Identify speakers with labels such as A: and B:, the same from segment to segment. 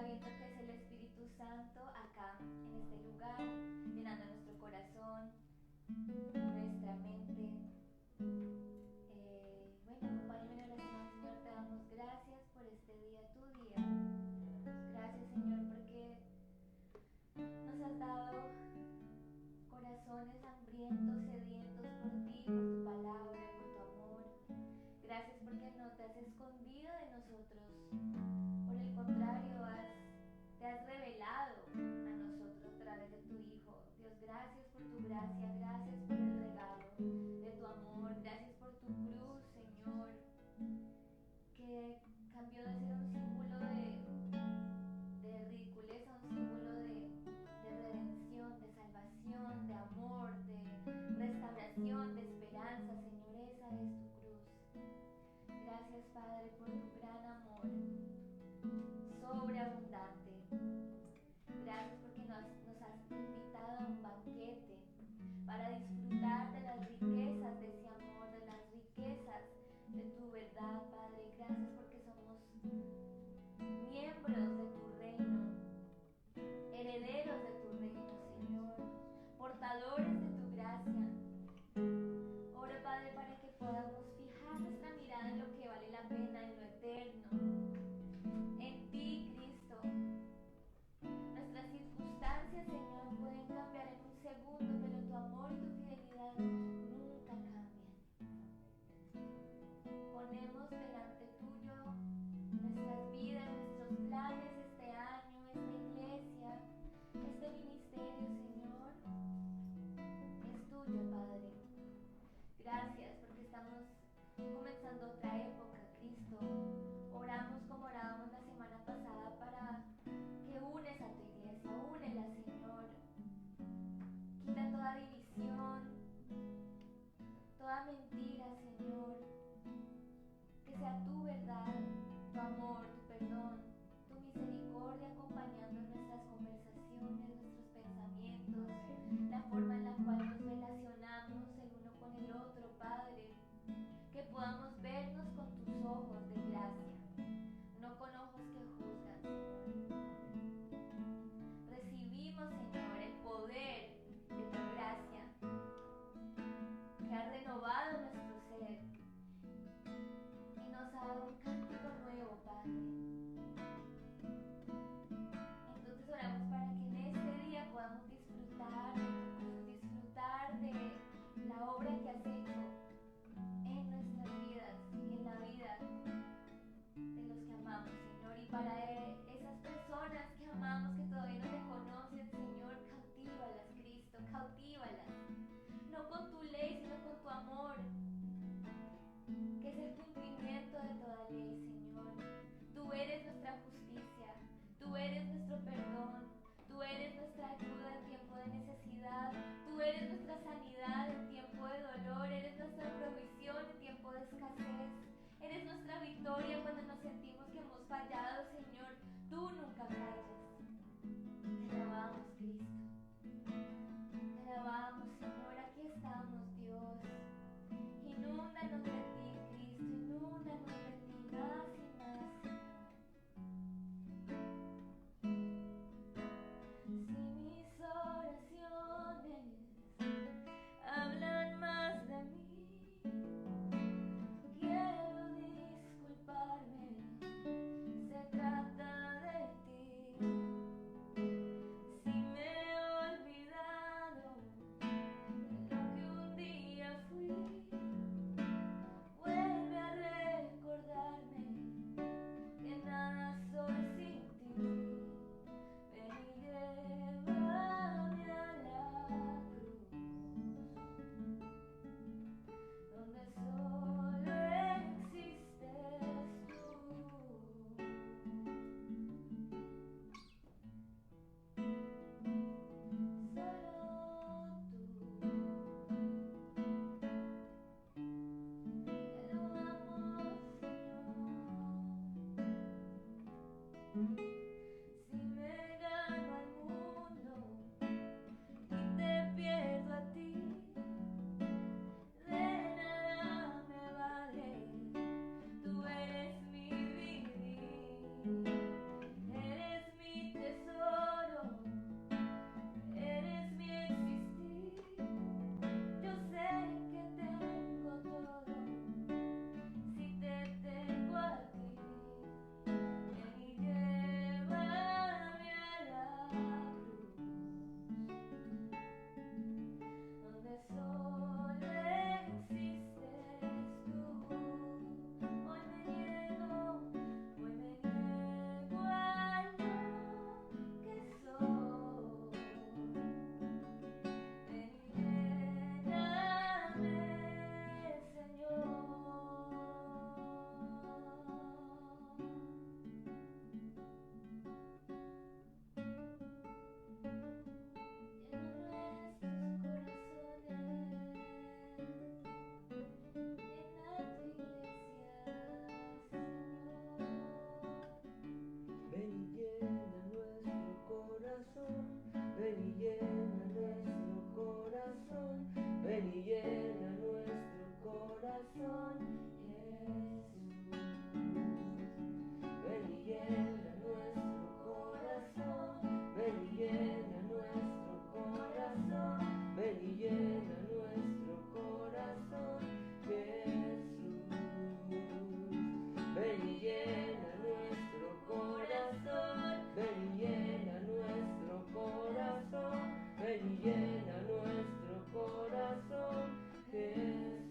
A: sabiendo que es el Espíritu Santo acá, en este lugar, llenando nuestro corazón, nuestra mente. Bueno, acompáñame en oración. Señor, te damos gracias por este día, tu día. Gracias, Señor, porque nos has dado corazones hambrientos, sedientos por ti, por tu palabra, por tu amor. Gracias porque no te has escondido de nosotros. Por el contrario, te has revelado a nosotros a través de tu Hijo. Dios, gracias por tu gracia, gracias por el regalo de tu amor, gracias por tu cruz, Señor, que cambió de ser un símbolo de ridiculez a un símbolo de redención, de salvación, de amor, de restauración, de esperanza. Señor, esa es tu cruz. Gracias, Padre, por tu gran amor sobreabundante. Gracias porque nos has invitado a un banquete para disfrutar de las riquezas de ese amor, de las riquezas de tu verdad, Padre. Gracias porque somos miembros de tu reino, herederos de tu reino, Señor, portadores de tu gracia. Oro, Padre, para que podamos fijar nuestra mirada en lo que vale la pena, en lo eterno, en ti, Cristo. Nuestras circunstancias, Señor, pueden cambiar en un segundo, pero tu amor y tu fidelidad nunca cambian. Ponemos delante tuyo nuestras vidas, nuestros planes, este año, esta iglesia, este ministerio, Señor, es tuyo, Padre. Gracias porque estamos comenzando otra época, Cristo. Oramos como orábamos la semana pasada para que unes a tu iglesia, únela, Señor. Quita toda división, toda mentira, Señor. Que sea tu verdad, tu amor, tu perdón, tu misericordia acompañando nuestras conversaciones, nuestros pensamientos, la forma en la cual nos relacionamos el uno con el otro, Padre. Que podamos vernos con tus ojos de gracia, no con ojos que juzgan. Recibimos, Señor, el poder de tu gracia que ha renovado nuestro ser y nos ha dado un cántico nuevo, Padre. Entonces oramos para que en este día podamos disfrutar de tu cruz, disfrutar de la obra que has hecho en nuestras vidas y en la vida de los que amamos, Señor. Y para esas personas que amamos, que todavía no te conocen, Señor, cautívalas, Cristo, cautívalas. No con tu ley, sino con tu amor, que es el cumplimiento de toda ley, Señor. Tú eres nuestra justicia, tú eres nuestro perdón, tú eres nuestra ayuda en tiempo de necesidad, tú eres nuestra sanidad en tiempo de dolor, eres nuestra provisión en tiempo de escasez, eres nuestra victoria cuando nos sentimos que hemos fallado, Señor. Tú nunca fallas. Te alabamos, Cristo. Te alabamos, Señor. Aquí estamos, Dios. Inúndanos de ti, Cristo. Inúndanos de ti, más y más. Si mis oraciones hablan más de mí, quiero disculparme. Se trata de ti. Si me he olvidado de lo que un día fui,
B: llena nuestro corazón, ven y llena nuestro corazón, ven y llena nuestro corazón, Jesús.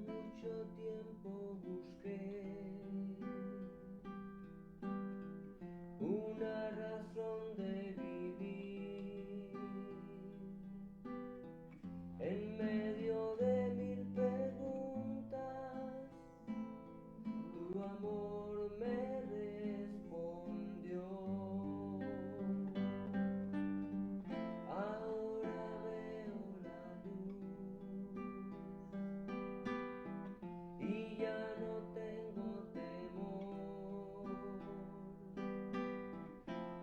B: Mucho tiempo busqué una razón de vivir en medio de mil preguntas. Tu amor me respondió. Ahora veo la luz y ya no tengo temor.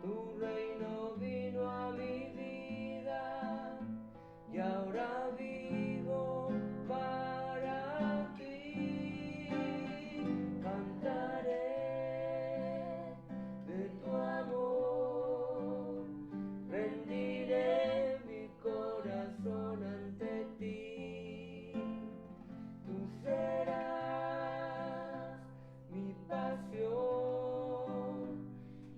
B: Tu reino vino a mi vida y ahora vivo para ti. Cantaré de tu amor, rendiré mi corazón ante ti. Tú serás mi pasión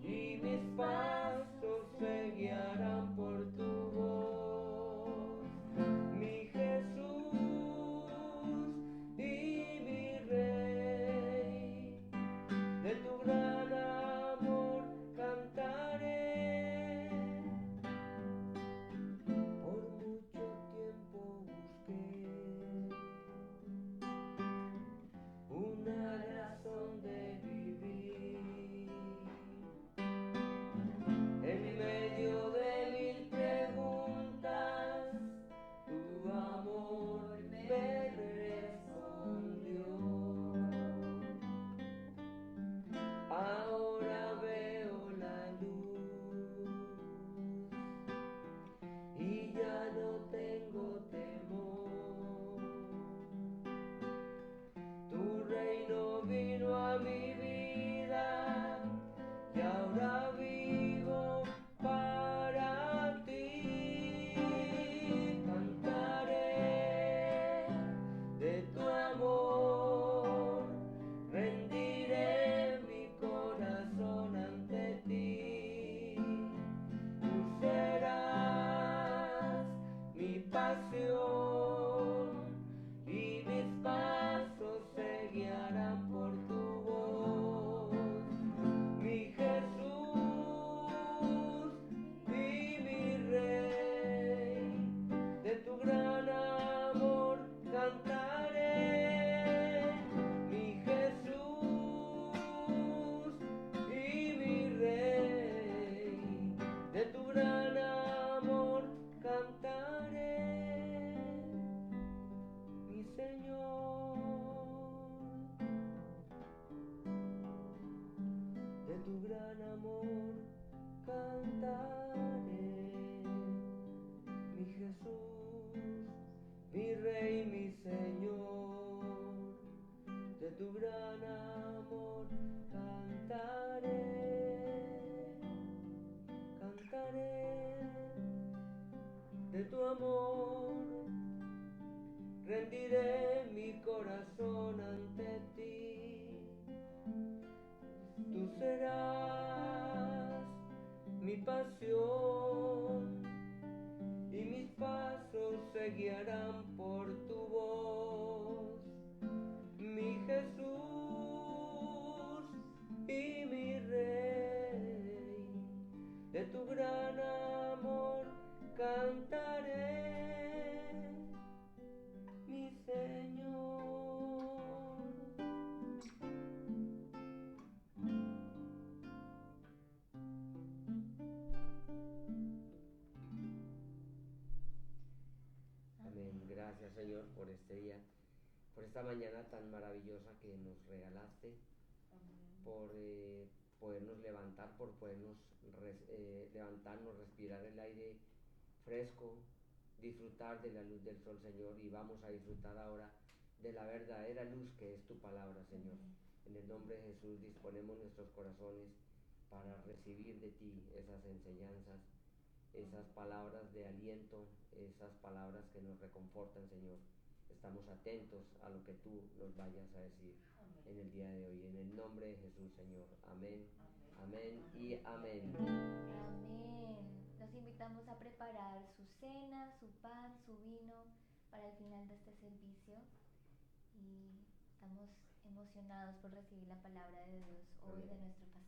B: y mis pasos se guiarán por tu voz. Mi Jesús y mi Rey, de tu gran amor cantaré. Por mucho tiempo busqué una razón de vivir en medio de mil preguntas. Tu amor me respondió. Ahora veo la luz y ya no tengo temor. Tu reino vino a mi vida y ahora vivo para ti. Cantaré de tu amor, rendiré mi corazón ante ti. Tú serás mi pasión y mis pasos se guiarán por tu voz. Mi Jesús y mi Rey, de tu gran amor cantaré. Mi Jesús y mi Rey, de tu gran amor cantaré. Mi Señor, de tu gran amor cantaré. Mi Jesús, mi Rey, mi Señor, de tu gran amor cantaré. Cantaré de tu amor, rendiré mi corazón ante ti. Tú serás mi pasión y mis pasos se guiarán por tu voz. Mi Jesús por este día, por esta mañana tan maravillosa que nos regalaste, por podernos levantar, por podernos levantarnos, respirar el aire fresco, disfrutar de la luz del sol, Señor, y vamos a disfrutar ahora de la verdadera luz que es tu palabra, Señor. En el nombre de Jesús disponemos nuestros corazones para recibir de ti esas enseñanzas, esas palabras de aliento, esas palabras que nos reconfortan, Señor. Estamos atentos a lo que tú nos vayas a decir en el día de hoy. En el nombre de Jesús, Señor. Amén, amén y amén.
A: Amén. Los invitamos a preparar su cena, su pan, su vino para el final de este servicio. Y estamos emocionados por recibir la palabra de Dios hoy de nuestro pastor.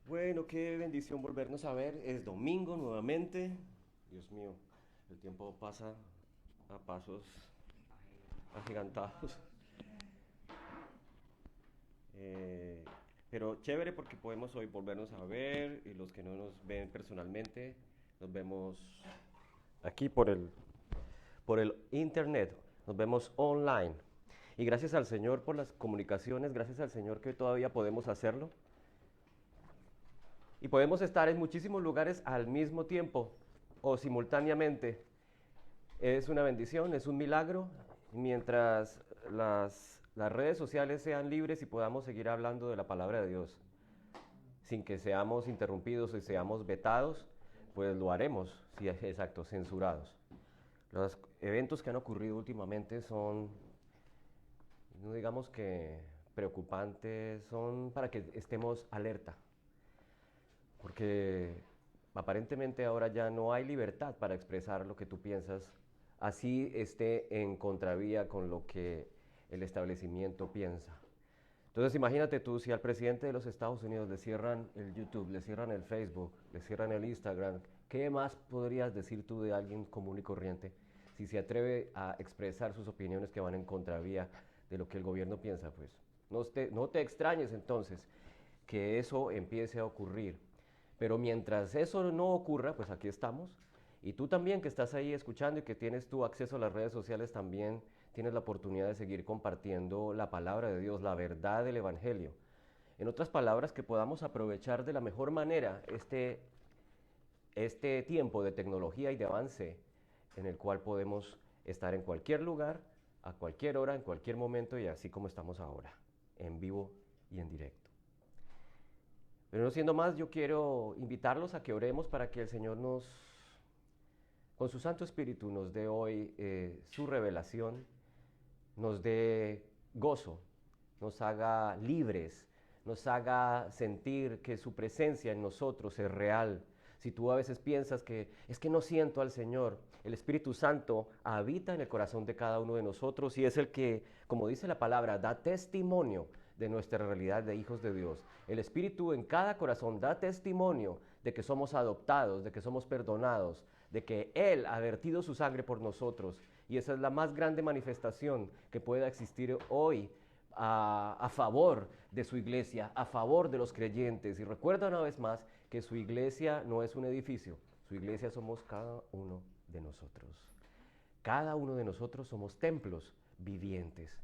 C: Bueno, qué bendición volvernos a ver. Es domingo nuevamente. Dios mío, el tiempo pasa a pasos agigantados. Pero chévere porque podemos hoy volvernos a ver y los que no nos ven personalmente, nos vemos aquí por el internet, nos vemos online. Y gracias al Señor por las comunicaciones, gracias al Señor que todavía podemos hacerlo. Y podemos estar en muchísimos lugares al mismo tiempo o simultáneamente. Es una bendición, es un milagro, mientras las redes sociales sean libres y podamos seguir hablando de la palabra de Dios, sin que seamos interrumpidos y seamos vetados, pues lo haremos, sí, exacto, censurados. Los eventos que han ocurrido últimamente son, no digamos que preocupantes, son para que estemos alerta. Porque aparentemente ahora ya no hay libertad para expresar lo que tú piensas, así esté en contravía con lo que el establecimiento piensa. Entonces imagínate tú, si al presidente de los Estados Unidos le cierran el YouTube, le cierran el Facebook, le cierran el Instagram, ¿qué más podrías decir tú de alguien común y corriente si se atreve a expresar sus opiniones que van en contravía de lo que el gobierno piensa? Pues no te extrañes entonces que eso empiece a ocurrir. Pero mientras eso no ocurra, pues aquí estamos. Y tú también que estás ahí escuchando y que tienes tu acceso a las redes sociales, también tienes la oportunidad de seguir compartiendo la palabra de Dios, la verdad del Evangelio. En otras palabras, que podamos aprovechar de la mejor manera este tiempo de tecnología y de avance en el cual podemos estar en cualquier lugar, a cualquier hora, en cualquier momento y así como estamos ahora, en vivo y en directo. Pero no siendo más, yo quiero invitarlos a que oremos para que el Señor con su Santo Espíritu, nos dé hoy su revelación, nos dé gozo, nos haga libres, nos haga sentir que su presencia en nosotros es real. Si tú a veces piensas que es que no siento al Señor, el Espíritu Santo habita en el corazón de cada uno de nosotros y es el que, como dice la palabra, da testimonio de nuestra realidad de hijos de Dios. El Espíritu en cada corazón da testimonio de que somos adoptados, de que somos perdonados, de que Él ha vertido su sangre por nosotros. Y esa es la más grande manifestación que pueda existir hoy a favor de su iglesia, a favor de los creyentes. Y recuerda una vez más que su iglesia no es un edificio, su iglesia somos cada uno de nosotros. Cada uno de nosotros somos templos vivientes.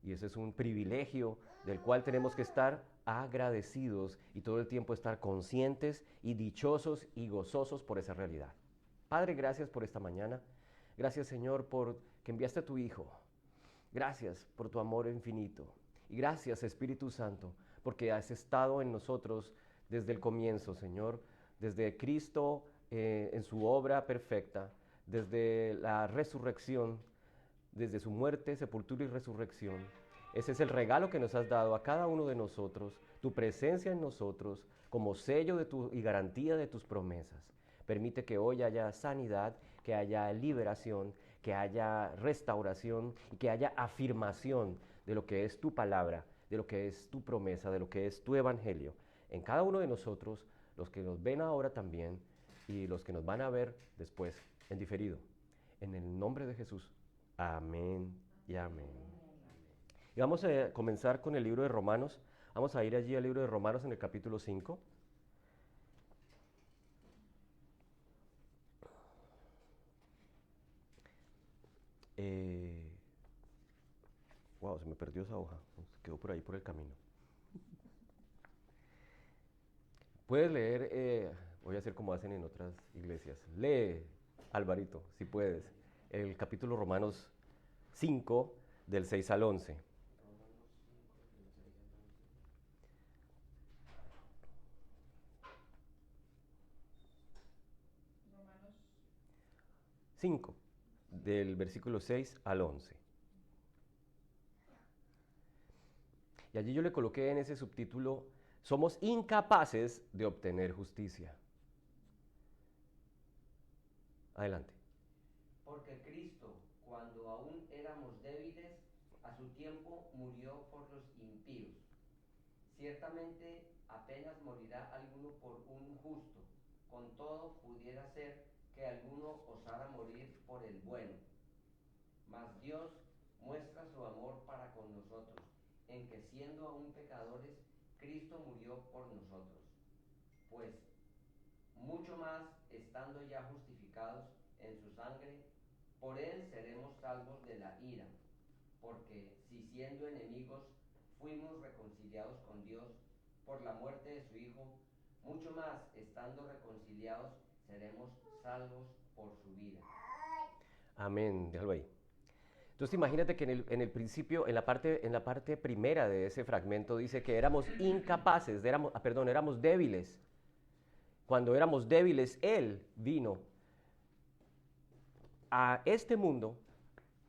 C: Y ese es un privilegio del cual tenemos que estar agradecidos y todo el tiempo estar conscientes y dichosos y gozosos por esa realidad. Padre, gracias por esta mañana. Gracias, Señor, por que enviaste a tu Hijo. Gracias por tu amor infinito. Y gracias, Espíritu Santo, porque has estado en nosotros desde el comienzo, Señor, desde Cristo en su obra perfecta, desde la resurrección, desde su muerte, sepultura y resurrección. Ese es el regalo que nos has dado a cada uno de nosotros, tu presencia en nosotros, como sello y garantía de tus promesas. Permite que hoy haya sanidad, que haya liberación, que haya restauración y que haya afirmación de lo que es tu palabra, de lo que es tu promesa, de lo que es tu evangelio. en cada uno de nosotros, los que nos ven ahora también y los que nos van a ver después en diferido. En el nombre de Jesús. Amén y amén. Y vamos a comenzar con el libro de Romanos. Vamos a ir allí al libro de Romanos en el capítulo 5. Wow, se me perdió esa hoja. Se quedó por ahí por el camino. Puedes leer, voy a hacer como hacen en otras iglesias. Lee, Alvarito, si puedes, el capítulo Romanos 5, del 6 al 11. 5, del versículo 6 al 11. Y allí yo le coloqué en ese subtítulo, somos incapaces de obtener justicia. Adelante.
B: Porque Cristo, cuando aún éramos débiles, a su tiempo murió por los impíos. Ciertamente apenas morirá alguno por un justo, con todo pudiera ser que alguno osara morir por el bueno. Mas Dios muestra su amor para con nosotros, en que siendo aún pecadores, Cristo murió por nosotros. Pues, mucho más, estando ya justificados en su sangre, por él seremos salvos de la ira. Porque si siendo enemigos fuimos reconciliados con Dios por la muerte de su Hijo, mucho más, estando reconciliados, seremos salvos por su vida.
C: Amén, déjalo ahí. Entonces imagínate que en el principio, en la parte primera de ese fragmento dice que éramos incapaces, éramos débiles. Cuando éramos débiles, Él vino a este mundo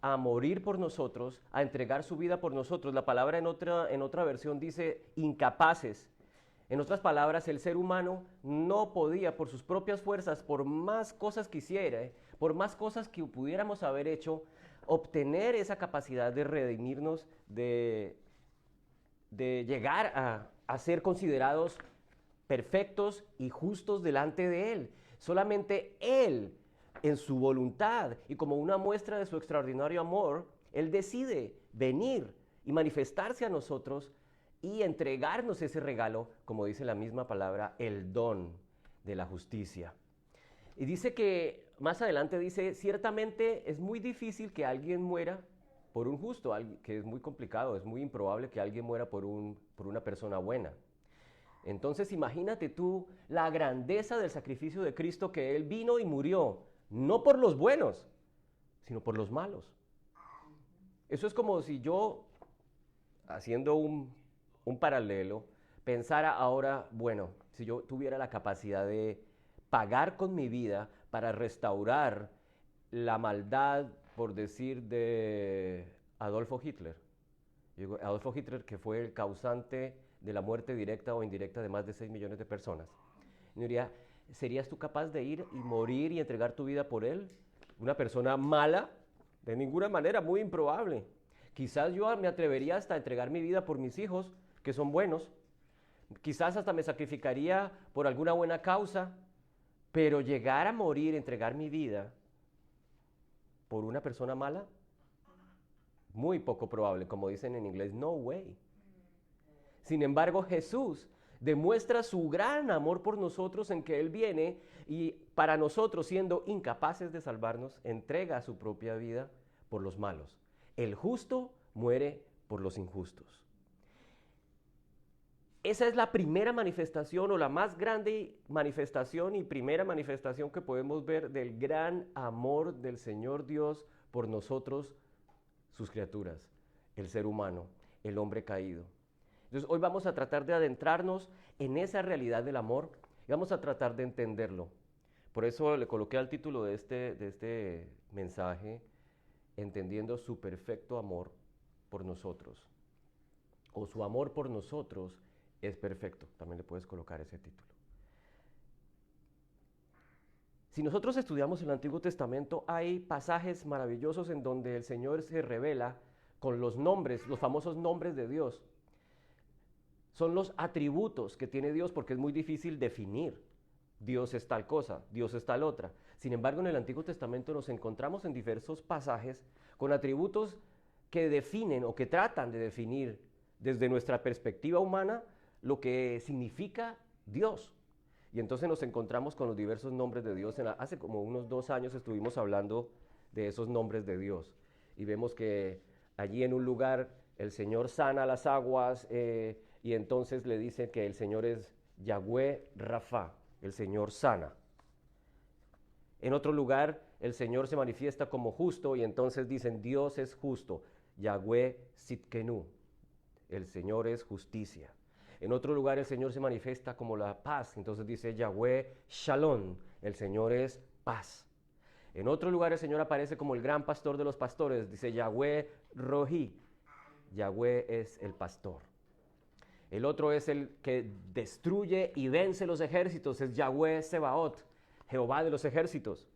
C: a morir por nosotros, a entregar su vida por nosotros. La palabra en otra versión dice incapaces. En otras palabras, el ser humano no podía por sus propias fuerzas, por más cosas que hiciera, por más cosas que pudiéramos haber hecho, obtener esa capacidad de redimirnos, de llegar a ser considerados perfectos y justos delante de Él. Solamente Él, en su voluntad y como una muestra de su extraordinario amor, Él decide venir y manifestarse a nosotros y entregarnos ese regalo, como dice la misma palabra, el don de la justicia. Y dice que, más adelante dice, ciertamente es muy difícil que alguien muera por un justo, que es muy complicado, es muy improbable que alguien muera por una persona buena. Entonces imagínate tú la grandeza del sacrificio de Cristo, que Él vino y murió, no por los buenos, sino por los malos. Eso es como si yo, haciendo un paralelo, pensara ahora, bueno, si yo tuviera la capacidad de pagar con mi vida para restaurar la maldad, por decir, de Adolfo Hitler. Adolfo Hitler, que fue el causante de la muerte directa o indirecta de más de 6 millones de personas. Y me diría, ¿serías tú capaz de ir y morir y entregar tu vida por él? ¿Una persona mala? De ninguna manera, muy improbable. Quizás yo me atrevería hasta a entregar mi vida por mis hijos, que son buenos. Quizás hasta me sacrificaría por alguna buena causa, pero llegar a morir, entregar mi vida por una persona mala, muy poco probable, como dicen en inglés, no way. Sin embargo, Jesús demuestra su gran amor por nosotros en que Él viene y para nosotros, siendo incapaces de salvarnos, entrega su propia vida por los malos. El justo muere por los injustos. Esa es la primera manifestación o la más grande manifestación y primera manifestación que podemos ver del gran amor del Señor Dios por nosotros, sus criaturas, el ser humano, el hombre caído. Entonces hoy vamos a tratar de adentrarnos en esa realidad del amor y vamos a tratar de entenderlo. Por eso le coloqué al título de este mensaje, entendiendo su perfecto amor por nosotros, o su amor por nosotros es perfecto. También le puedes colocar ese título. Si nosotros estudiamos el Antiguo Testamento, hay pasajes maravillosos en donde el Señor se revela con los nombres, los famosos nombres de Dios. son los atributos que tiene Dios, porque es muy difícil definir. Dios es tal cosa, Dios es tal otra. Sin embargo, en el Antiguo Testamento nos encontramos en diversos pasajes con atributos que definen o que tratan de definir desde nuestra perspectiva humana lo que significa Dios. Y entonces nos encontramos con los diversos nombres de Dios. Hace como unos 2 años estuvimos hablando de esos nombres de Dios. Y vemos que allí en un lugar el Señor sana las aguas y entonces le dicen que el Señor es Yahweh Rafa, el Señor sana. En otro lugar el Señor se manifiesta como justo y entonces dicen Dios es justo, Yahweh Sitkenu, el Señor es justicia. En otro lugar el Señor se manifiesta como la paz, entonces dice Yahweh Shalom, el Señor es paz. En otro lugar el Señor aparece como el gran pastor de los pastores, dice Yahweh Rohi, Yahweh es el pastor. El otro es el que destruye y vence los ejércitos, es Yahweh Sebaot, Jehová de los ejércitos.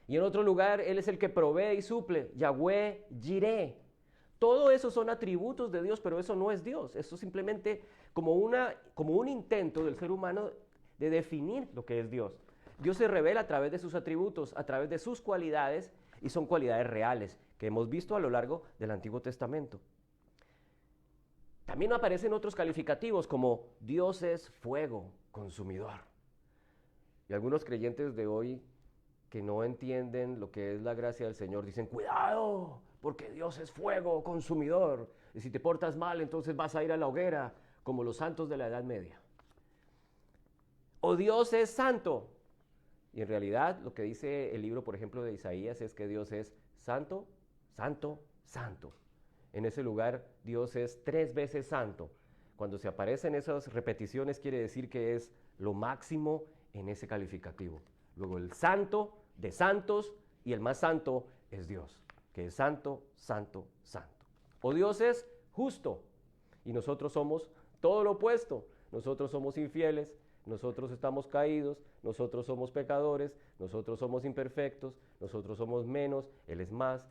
C: Y en otro lugar Él es el que provee y suple, Yahweh Jireh. Todo eso son atributos de Dios, pero eso no es Dios. Eso es simplemente como un intento del ser humano de definir lo que es Dios. Dios se revela a través de sus atributos, a través de sus cualidades, y son cualidades reales que hemos visto a lo largo del Antiguo Testamento. También aparecen otros calificativos como Dios es fuego consumidor. Y algunos creyentes de hoy que no entienden lo que es la gracia del Señor dicen, cuidado, porque Dios es fuego consumidor. Y si te portas mal, entonces vas a ir a la hoguera, como los santos de la Edad Media. O Dios es santo. Y en realidad lo que dice el libro, por ejemplo, de Isaías es que Dios es santo, santo, santo. En ese lugar Dios es 3 veces santo. Cuando se aparecen esas repeticiones quiere decir que es lo máximo en ese calificativo. Luego el santo de santos y el más santo es Dios, que es santo, santo, santo. O Dios es justo y nosotros somos todo lo opuesto. Nosotros somos infieles, nosotros estamos caídos, nosotros somos pecadores, nosotros somos imperfectos, nosotros somos menos, Él es más.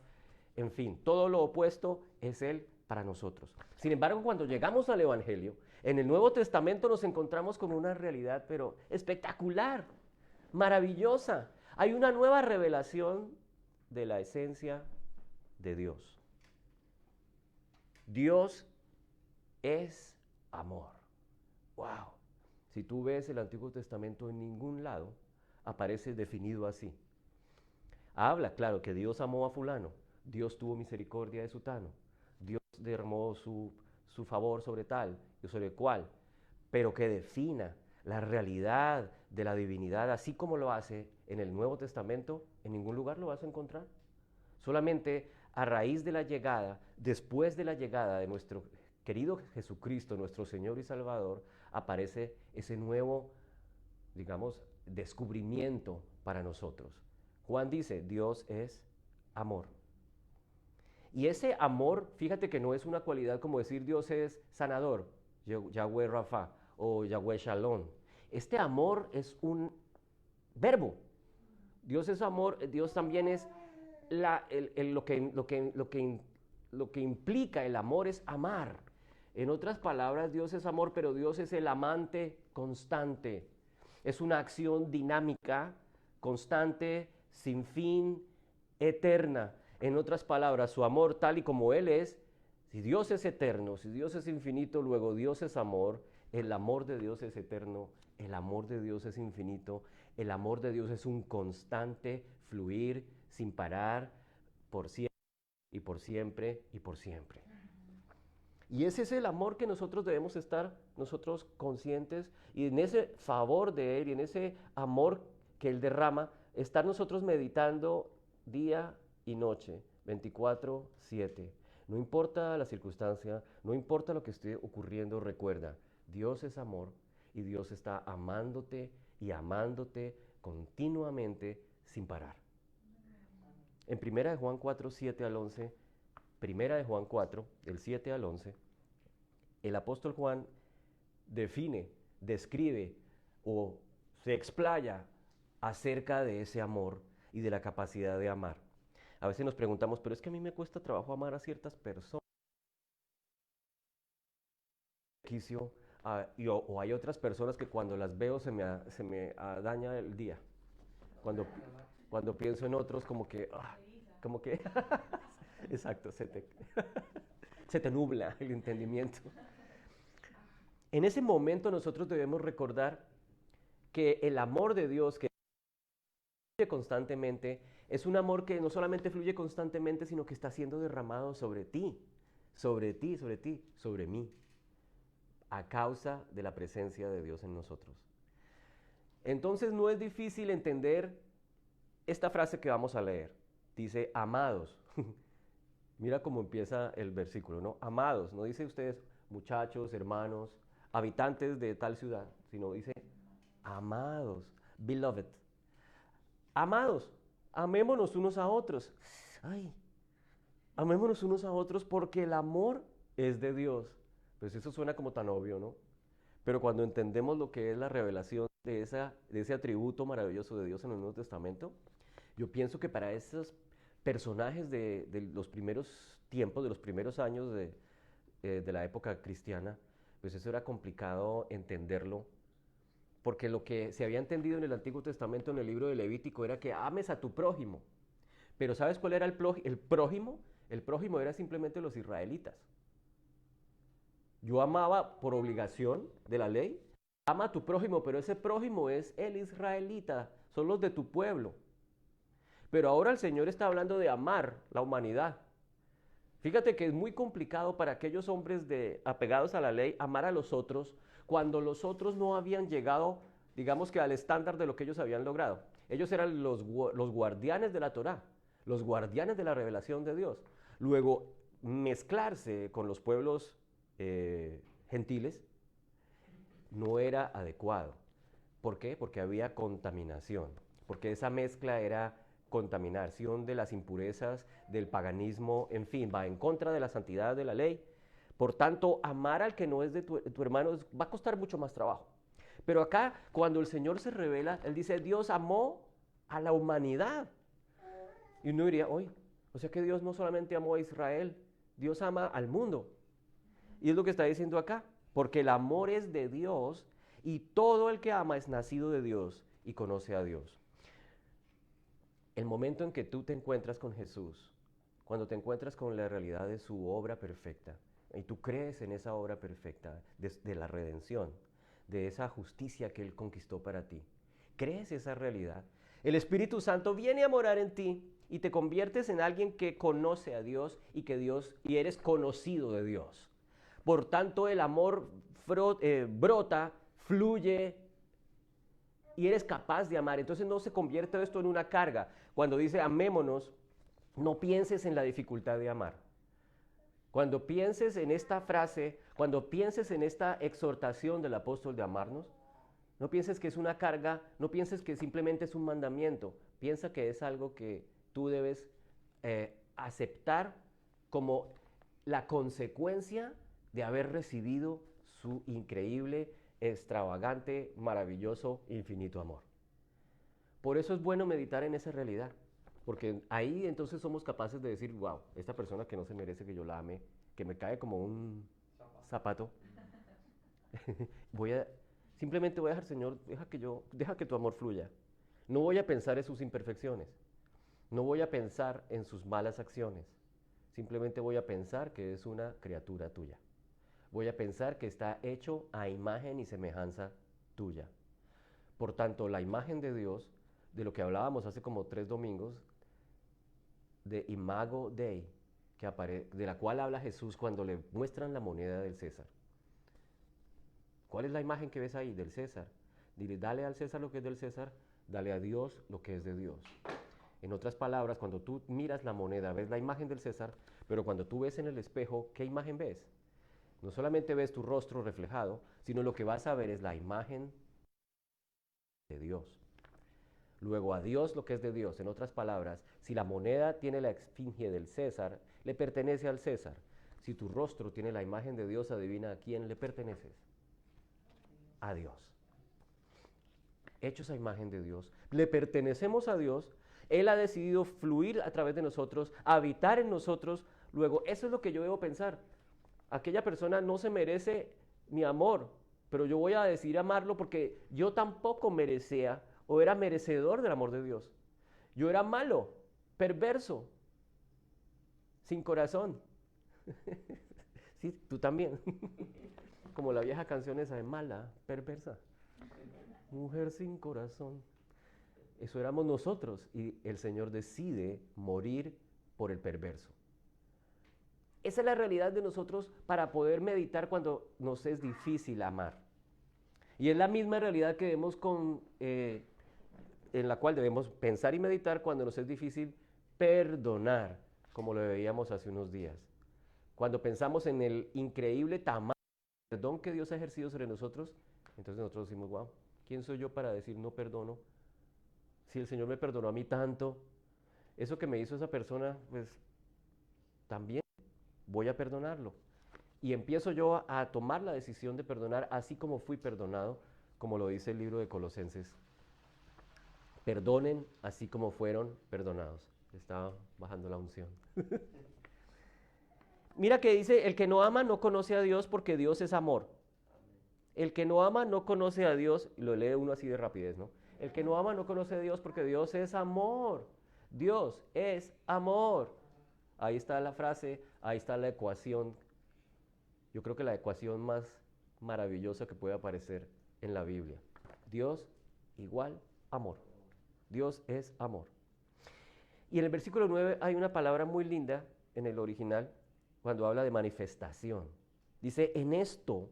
C: En fin, todo lo opuesto es Él para nosotros. Sin embargo, cuando llegamos al Evangelio, en el Nuevo Testamento nos encontramos con una realidad, pero espectacular, maravillosa. Hay una nueva revelación de la esencia de Dios. Dios es amor. ¡Wow! Si tú ves el Antiguo Testamento, en ningún lado aparece definido así. Habla, claro, que Dios amó a fulano, Dios tuvo misericordia de sutano, Dios derramó su favor sobre tal y sobre cual, pero que defina la realidad de la divinidad, así como lo hace en el Nuevo Testamento, en ningún lugar lo vas a encontrar. Solamente a raíz de la llegada, después de la llegada de nuestro querido Jesucristo, nuestro Señor y Salvador, aparece ese nuevo, digamos, descubrimiento para nosotros. Juan dice, Dios es amor. Y ese amor, fíjate que no es una cualidad como decir Dios es sanador, Yahweh Rafa o Yahweh Shalom. Este amor es un verbo. Dios es amor, Dios también es lo que implica el amor es amar. En otras palabras, Dios es amor, pero Dios es el amante constante. Es una acción dinámica, constante, sin fin, eterna. En otras palabras, su amor tal y como Él es, si Dios es eterno, si Dios es infinito, luego Dios es amor, el amor de Dios es eterno, el amor de Dios es infinito, el amor de Dios es un constante fluir sin parar por siempre y por siempre y por siempre. Y ese es el amor que nosotros debemos estar nosotros conscientes y en ese favor de Él y en ese amor que Él derrama, estar nosotros meditando día y noche, 24/7. No importa la circunstancia, no importa lo que esté ocurriendo, recuerda, Dios es amor y Dios está amándote y amándote continuamente sin parar. En 1 de Juan 4, 7 al 11, 1 de Juan 4, del 7 al 11, el apóstol Juan define, describe o se explaya acerca de ese amor y de la capacidad de amar. A veces nos preguntamos, pero es que a mí me cuesta trabajo amar a ciertas personas. o hay otras personas que cuando las veo se me daña el día. Cuando pienso en otros como que exacto, se te nubla el entendimiento. En ese momento nosotros debemos recordar que el amor de Dios que fluye constantemente es un amor que no solamente fluye constantemente, sino que está siendo derramado sobre ti, sobre mí, a causa de la presencia de Dios en nosotros. Entonces no es difícil entender esta frase que vamos a leer. Dice, amados. Mira cómo empieza el versículo, ¿no? Amados, no dice ustedes muchachos, hermanos, habitantes de tal ciudad, sino dice amados, beloved. Amados, amémonos unos a otros. Ay, amémonos unos a otros porque el amor es de Dios. Pues eso suena como tan obvio, ¿no? Pero cuando entendemos lo que es la revelación de ese atributo maravilloso de Dios en el Nuevo Testamento, yo pienso que para esos personajes de los primeros tiempos, de los primeros años de la época cristiana, pues eso era complicado entenderlo, porque lo que se había entendido en el Antiguo Testamento, en el libro de Levítico, era que ames a tu prójimo. Pero ¿sabes cuál era el prójimo? El prójimo era simplemente los israelitas. Yo amaba por obligación de la ley, ama a tu prójimo, pero ese prójimo es el israelita, son los de tu pueblo. Pero ahora el Señor está hablando de amar la humanidad. Fíjate que es muy complicado para aquellos hombres apegados a la ley amar a los otros cuando los otros no habían llegado, digamos que al estándar de lo que ellos habían logrado. Ellos eran los guardianes de la Torá, los guardianes de la revelación de Dios. Luego, mezclarse con los pueblos gentiles no era adecuado. ¿Por qué? Porque había contaminación, porque esa mezcla era contaminación de las impurezas, del paganismo, en fin, va en contra de la santidad de la ley. Por tanto, amar al que no es de tu hermano va a costar mucho más trabajo. Pero acá, cuando el Señor se revela, Él dice, Dios amó a la humanidad. Y uno diría, oye, o sea que Dios no solamente amó a Israel, Dios ama al mundo. Y es lo que está diciendo acá, porque el amor es de Dios y todo el que ama es nacido de Dios y conoce a Dios. El momento en que tú te encuentras con Jesús, cuando te encuentras con la realidad de su obra perfecta, y tú crees en esa obra perfecta de la redención, de esa justicia que Él conquistó para ti, crees esa realidad, el Espíritu Santo viene a morar en ti y te conviertes en alguien que conoce a Dios y eres conocido de Dios. Por tanto, el amor brota, fluye y eres capaz de amar. Entonces no se convierte esto en una carga. Cuando dice amémonos, no pienses en la dificultad de amar. Cuando pienses en esta frase, cuando pienses en esta exhortación del apóstol de amarnos, no pienses que es una carga, no pienses que simplemente es un mandamiento. Piensa que es algo que tú debes aceptar como la consecuencia de haber recibido su increíble, extravagante, maravilloso, infinito amor. Por eso es bueno meditar en esa realidad, porque ahí entonces somos capaces de decir, wow, esta persona que no se merece que yo la ame, que me cae como un zapato, simplemente voy a dejar, Señor, deja que tu amor fluya. No voy a pensar en sus imperfecciones, no voy a pensar en sus malas acciones, simplemente voy a pensar que es una criatura tuya. Voy a pensar que está hecho a imagen y semejanza tuya. Por tanto, la imagen de Dios, de lo que hablábamos hace como 3 domingos, de Imago Dei, de la cual habla Jesús cuando le muestran la moneda del César. ¿Cuál es la imagen que ves ahí del César? Dile, dale al César lo que es del César, dale a Dios lo que es de Dios. En otras palabras, cuando tú miras la moneda, ves la imagen del César, pero cuando tú ves en el espejo, ¿qué imagen ves? No solamente ves tu rostro reflejado, sino lo que vas a ver es la imagen de Dios. Luego a Dios lo que es de Dios. En otras palabras, si la moneda tiene la esfinge del César, le pertenece al César. Si tu rostro tiene la imagen de Dios, adivina a quién le perteneces. A Dios. Hechos a imagen de Dios. Le pertenecemos a Dios. Él ha decidido fluir a través de nosotros, habitar en nosotros. Luego, eso es lo que yo debo pensar. Aquella persona no se merece mi amor, pero yo voy a decidir amarlo porque yo tampoco merecía o era merecedor del amor de Dios. Yo era malo, perverso, sin corazón. Sí, tú también. Como la vieja canción esa de mala, perversa. Mujer sin corazón. Eso éramos nosotros y el Señor decide morir por el perverso. Esa es la realidad de nosotros para poder meditar cuando nos es difícil amar. Y es la misma realidad que vemos en la cual debemos pensar y meditar cuando nos es difícil perdonar, como lo veíamos hace unos días. Cuando pensamos en el increíble tamaño del perdón que Dios ha ejercido sobre nosotros, entonces nosotros decimos, wow, ¿quién soy yo para decir no perdono? Si el Señor me perdonó a mí tanto, eso que me hizo esa persona, pues también voy a perdonarlo. Y empiezo yo a tomar la decisión de perdonar así como fui perdonado, como lo dice el libro de Colosenses. Perdonen así como fueron perdonados. Está bajando la unción. Mira que dice, el que no ama no conoce a Dios porque Dios es amor. El que no ama no conoce a Dios, lo lee uno así de rapidez, ¿no? El que no ama no conoce a Dios porque Dios es amor. Dios es amor. Ahí está la frase, ahí está la ecuación. Yo creo que la ecuación más maravillosa que puede aparecer en la Biblia. Dios igual amor. Dios es amor. Y en el versículo 9 hay una palabra muy linda en el original cuando habla de manifestación. Dice, en esto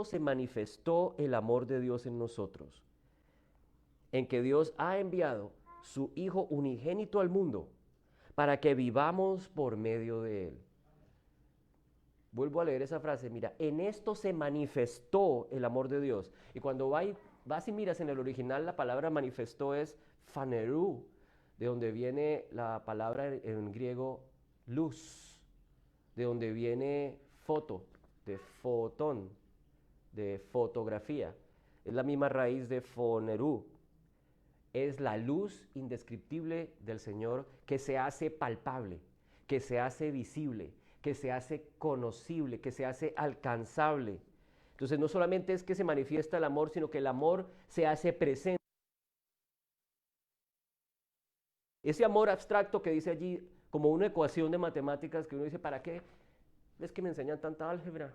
C: se manifestó el amor de Dios en nosotros, en que Dios ha enviado su Hijo unigénito al mundo para que vivamos por medio de Él. Vuelvo a leer esa frase, mira, en esto se manifestó el amor de Dios. Y cuando vas y miras en el original, la palabra manifestó es phanerou, de donde viene la palabra en griego luz, de donde viene foto, de fotón, de fotografía. Es la misma raíz de phonerou. Es la luz indescriptible del Señor que se hace palpable, que se hace visible, que se hace conocible, que se hace alcanzable. Entonces no solamente es que se manifiesta el amor, sino que el amor se hace presente. Ese amor abstracto que dice allí como una ecuación de matemáticas que uno dice, ¿para qué? Es que me enseñan tanta álgebra.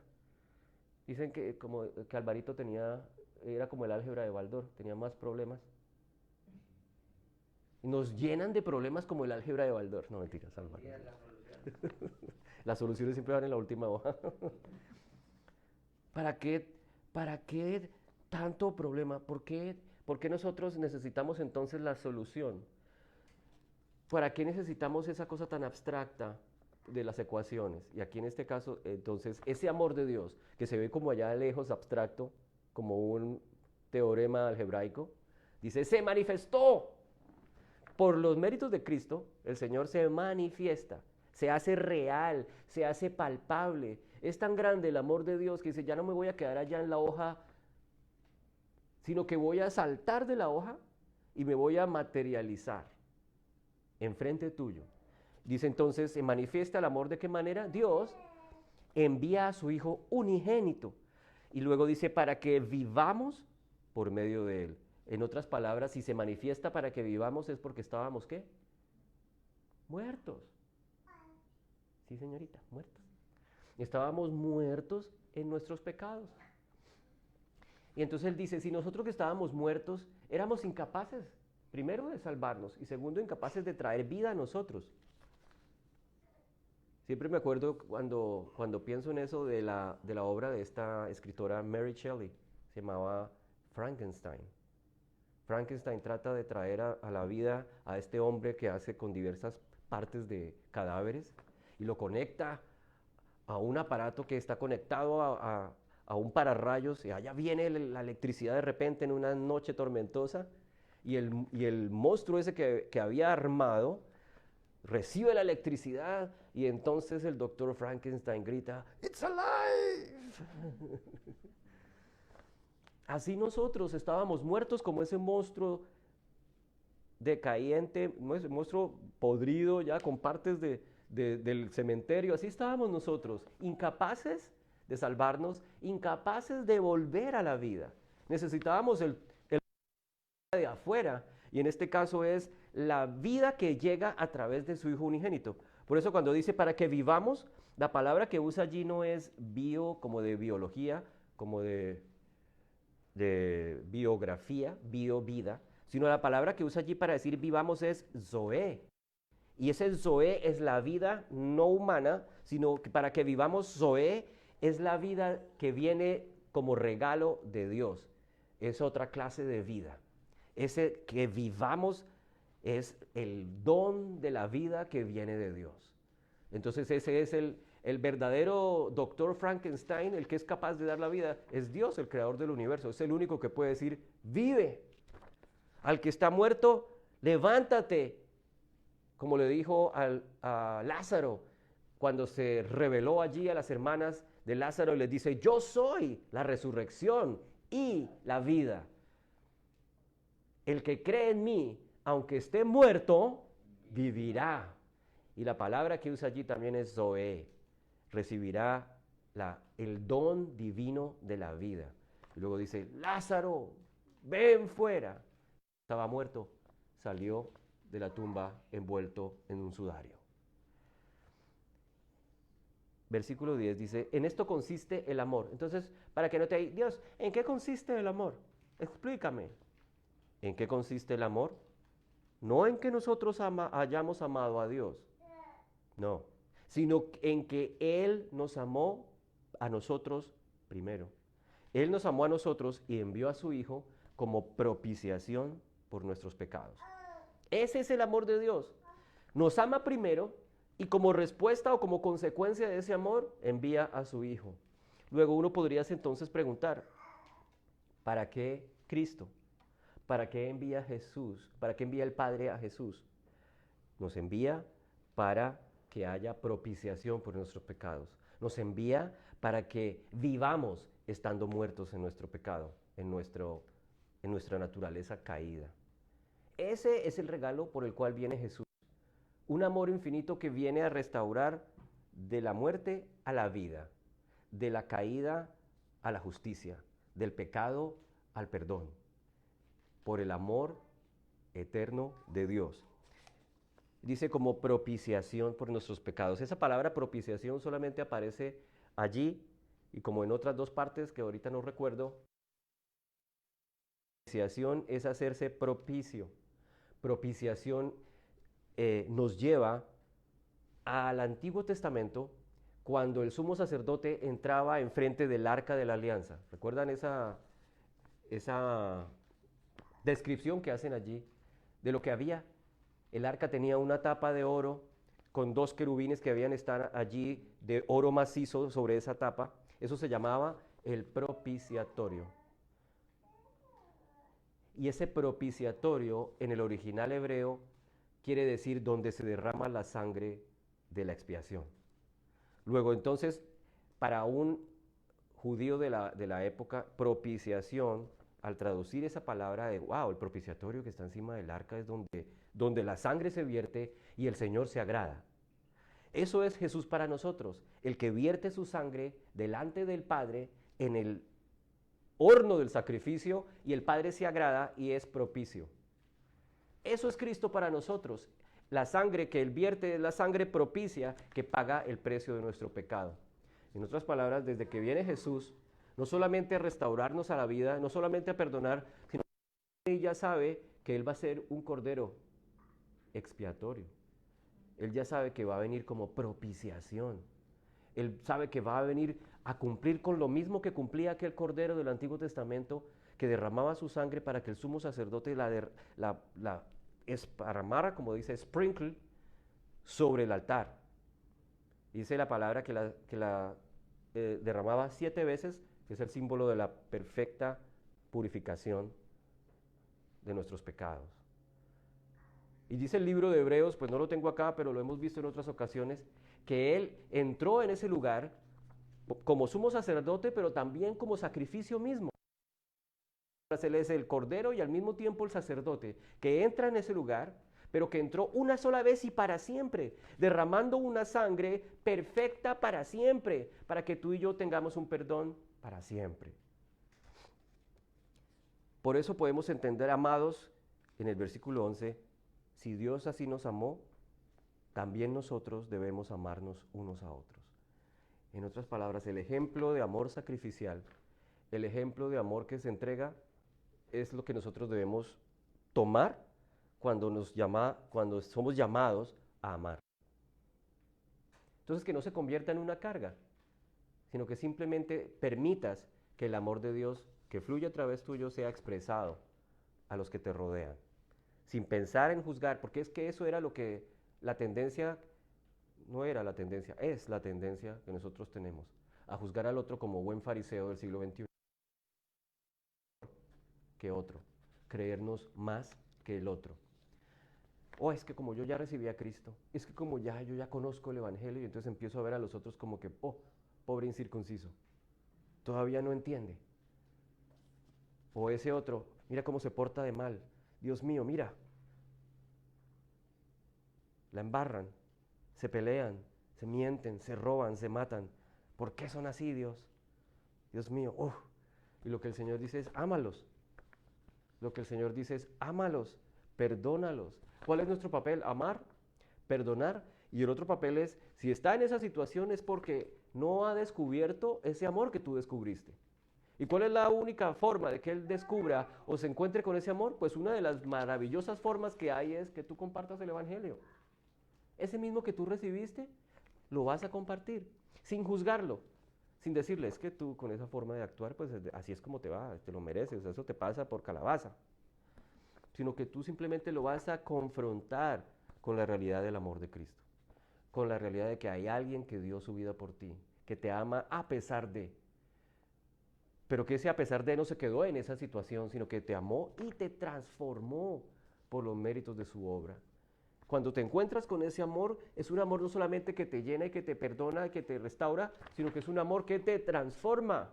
C: Dicen que Alvarito era como el álgebra de Baldor, tenía más problemas. Nos llenan de problemas como el álgebra de Baldor. No, mentiras, Alvarito. Las soluciones siempre van en la última hoja. ¿Para qué tanto problema? ¿Por qué nosotros necesitamos entonces la solución? ¿Para qué necesitamos esa cosa tan abstracta de las ecuaciones? Y aquí en este caso, entonces, ese amor de Dios, que se ve como allá lejos abstracto, como un teorema algebraico, dice, se manifestó. Por los méritos de Cristo, el Señor se manifiesta, se hace real, se hace palpable. Es tan grande el amor de Dios que dice, ya no me voy a quedar allá en la hoja, sino que voy a saltar de la hoja y me voy a materializar enfrente tuyo. Dice entonces, se manifiesta el amor, ¿de qué manera? Dios envía a su Hijo unigénito. Y luego dice, para que vivamos por medio de Él. En otras palabras, si se manifiesta para que vivamos es porque estábamos, ¿qué? Muertos. Sí, señorita, muertos. Estábamos muertos en nuestros pecados. Y entonces Él dice, si nosotros que estábamos muertos, éramos incapaces, primero de salvarnos y segundo, incapaces de traer vida a nosotros. Siempre me acuerdo cuando pienso en eso de la obra de esta escritora Mary Shelley, se llamaba Frankenstein. Frankenstein trata de traer a la vida a este hombre que hace con diversas partes de cadáveres y lo conecta a un aparato que está conectado a un pararrayos y allá viene la electricidad de repente en una noche tormentosa y el monstruo ese que había armado recibe la electricidad y entonces el doctor Frankenstein grita, ¡It's alive! Así nosotros estábamos muertos como ese monstruo decayente, ese monstruo podrido ya con partes del cementerio. Así estábamos nosotros, incapaces de salvarnos, incapaces de volver a la vida. Necesitábamos el de afuera, y en este caso es la vida que llega a través de su Hijo unigénito. Por eso cuando dice para que vivamos, la palabra que usa allí no es bio como de biología, como de biografía, vida, sino la palabra que usa allí para decir vivamos es zoé. Y ese zoé es la vida no humana, sino que para que vivamos zoé es la vida que viene como regalo de Dios. Es otra clase de vida. Ese que vivamos es el don de la vida que viene de Dios. Entonces ese es el verdadero doctor Frankenstein, el que es capaz de dar la vida. Es Dios, el creador del universo. Es el único que puede decir, vive. Al que está muerto, levántate. Como le dijo a Lázaro, cuando se reveló allí a las hermanas de Lázaro y les dice, yo soy la resurrección y la vida. El que cree en mí, aunque esté muerto, vivirá. Y la palabra que usa allí también es zoé. Recibirá el don divino de la vida. Y luego dice, Lázaro, ven fuera. Estaba muerto, salió de la tumba envuelto en un sudario. Versículo 10 dice, en esto consiste el amor. Entonces, para que no te digas, Dios, ¿en qué consiste el amor? Explícame. ¿En qué consiste el amor? No en que nosotros hayamos amado a Dios, no, sino en que Él nos amó a nosotros primero. Él nos amó a nosotros y envió a su Hijo como propiciación por nuestros pecados. Ese es el amor de Dios. Nos ama primero y como respuesta o como consecuencia de ese amor, envía a su Hijo. Luego uno podría entonces preguntar, ¿para qué Cristo? ¿Para qué envía Jesús? ¿Para qué envía el Padre a Jesús? Nos envía para que haya propiciación por nuestros pecados. Nos envía para que vivamos estando muertos en nuestro pecado, en nuestra naturaleza caída. Ese es el regalo por el cual viene Jesús. Un amor infinito que viene a restaurar de la muerte a la vida, de la caída a la justicia, del pecado al perdón, por el amor eterno de Dios. Dice como propiciación por nuestros pecados. Esa palabra propiciación solamente aparece allí y como en otras dos partes que ahorita no recuerdo. Propiciación es hacerse propicio. Propiciación nos lleva al Antiguo Testamento cuando el sumo sacerdote entraba enfrente del arca de la alianza. ¿Recuerdan esa descripción que hacen allí de lo que había? El arca tenía una tapa de oro con dos querubines que habían estar allí de oro macizo sobre esa tapa. Eso se llamaba el propiciatorio. Y ese propiciatorio en el original hebreo quiere decir donde se derrama la sangre de la expiación. Luego entonces, para un judío de la época, propiciación, al traducir esa palabra de, wow, el propiciatorio que está encima del arca es donde la sangre se vierte y el Señor se agrada. Eso es Jesús para nosotros, el que vierte su sangre delante del Padre en el horno del sacrificio y el Padre se agrada y es propicio. Eso es Cristo para nosotros. La sangre que Él vierte es la sangre propicia que paga el precio de nuestro pecado. En otras palabras, desde que viene Jesús, no solamente a restaurarnos a la vida, no solamente a perdonar, sino que Él ya sabe que Él va a ser un cordero expiatorio. Él ya sabe que va a venir como propiciación. Él sabe que va a venir a cumplir con lo mismo que cumplía aquel cordero del Antiguo Testamento, que derramaba su sangre para que el sumo sacerdote la esparramara, como dice, sprinkle, sobre el altar. Dice la palabra que la derramaba 7 veces, que es el símbolo de la perfecta purificación de nuestros pecados. Y dice el libro de Hebreos, pues no lo tengo acá, pero lo hemos visto en otras ocasiones, que Él entró en ese lugar como sumo sacerdote, pero también como sacrificio mismo. Él es el cordero y al mismo tiempo el sacerdote que entra en ese lugar pero que entró una sola vez y para siempre, derramando una sangre perfecta para siempre, para que tú y yo tengamos un perdón para siempre. Por eso podemos entender, amados, en el versículo 11, si Dios así nos amó, también nosotros debemos amarnos unos a otros. En otras palabras, el ejemplo de amor sacrificial, el ejemplo de amor que se entrega, es lo que nosotros debemos tomar cuando somos llamados a amar. Entonces, que no se convierta en una carga, sino que simplemente permitas que el amor de Dios que fluye a través tuyo sea expresado a los que te rodean, sin pensar en juzgar, porque es que eso era lo que la tendencia, no era la tendencia, es la tendencia que nosotros tenemos, a juzgar al otro como buen fariseo del siglo XXI que otro, creernos más que el otro. Es que como yo ya recibí a Cristo, es que como yo ya conozco el Evangelio, y entonces empiezo a ver a los otros como que, pobre incircunciso, todavía no entiende. O ese otro, mira cómo se porta de mal, Dios mío, mira, la embarran, se pelean, se mienten, se roban, se matan. ¿Por qué son así, Dios? Dios mío, Y lo que el Señor dice es, ámalos. Lo que el Señor dice es, ámalos, perdónalos. ¿Cuál es nuestro papel? Amar, perdonar. Y el otro papel es, si está en esa situación es porque no ha descubierto ese amor que tú descubriste. ¿Y cuál es la única forma de que Él descubra o se encuentre con ese amor? Pues una de las maravillosas formas que hay es que tú compartas el Evangelio. Ese mismo que tú recibiste, lo vas a compartir, sin juzgarlo, sin decirle, es que tú con esa forma de actuar, pues así es como te va, te lo mereces, eso te pasa por calabaza. Sino que tú simplemente lo vas a confrontar con la realidad del amor de Cristo, con la realidad de que hay alguien que dio su vida por ti, que te ama a pesar de, pero que ese a pesar de no se quedó en esa situación, sino que te amó y te transformó por los méritos de su obra. Cuando te encuentras con ese amor, es un amor no solamente que te llena y que te perdona y que te restaura, sino que es un amor que te transforma.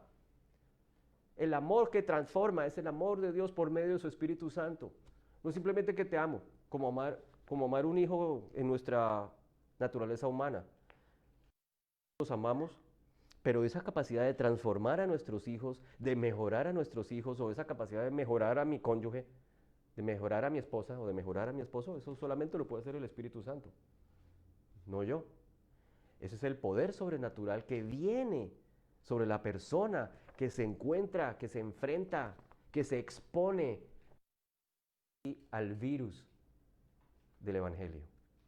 C: El amor que transforma es el amor de Dios por medio de su Espíritu Santo. No simplemente que te amo, como amar un hijo en nuestra naturaleza humana. Los amamos, pero esa capacidad de transformar a nuestros hijos, de mejorar a nuestros hijos, o esa capacidad de mejorar a mi cónyuge, de mejorar a mi esposa o de mejorar a mi esposo, eso solamente lo puede hacer el Espíritu Santo, no yo. Ese es el poder sobrenatural que viene sobre la persona que se encuentra, que se enfrenta, que se expone al virus del Evangelio.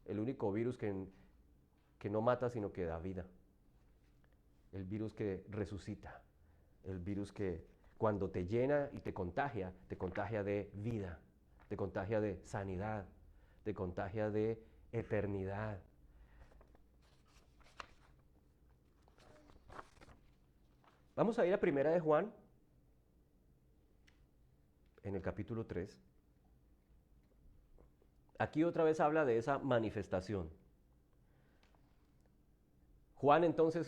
C: El único virus que no mata, sino que da vida. El virus que resucita. El virus que cuando te llena y te contagia de vida, te contagia de sanidad, te contagia de eternidad. Vamos a ir a Primera de Juan, en el capítulo 3. Aquí otra vez habla de esa manifestación. Juan entonces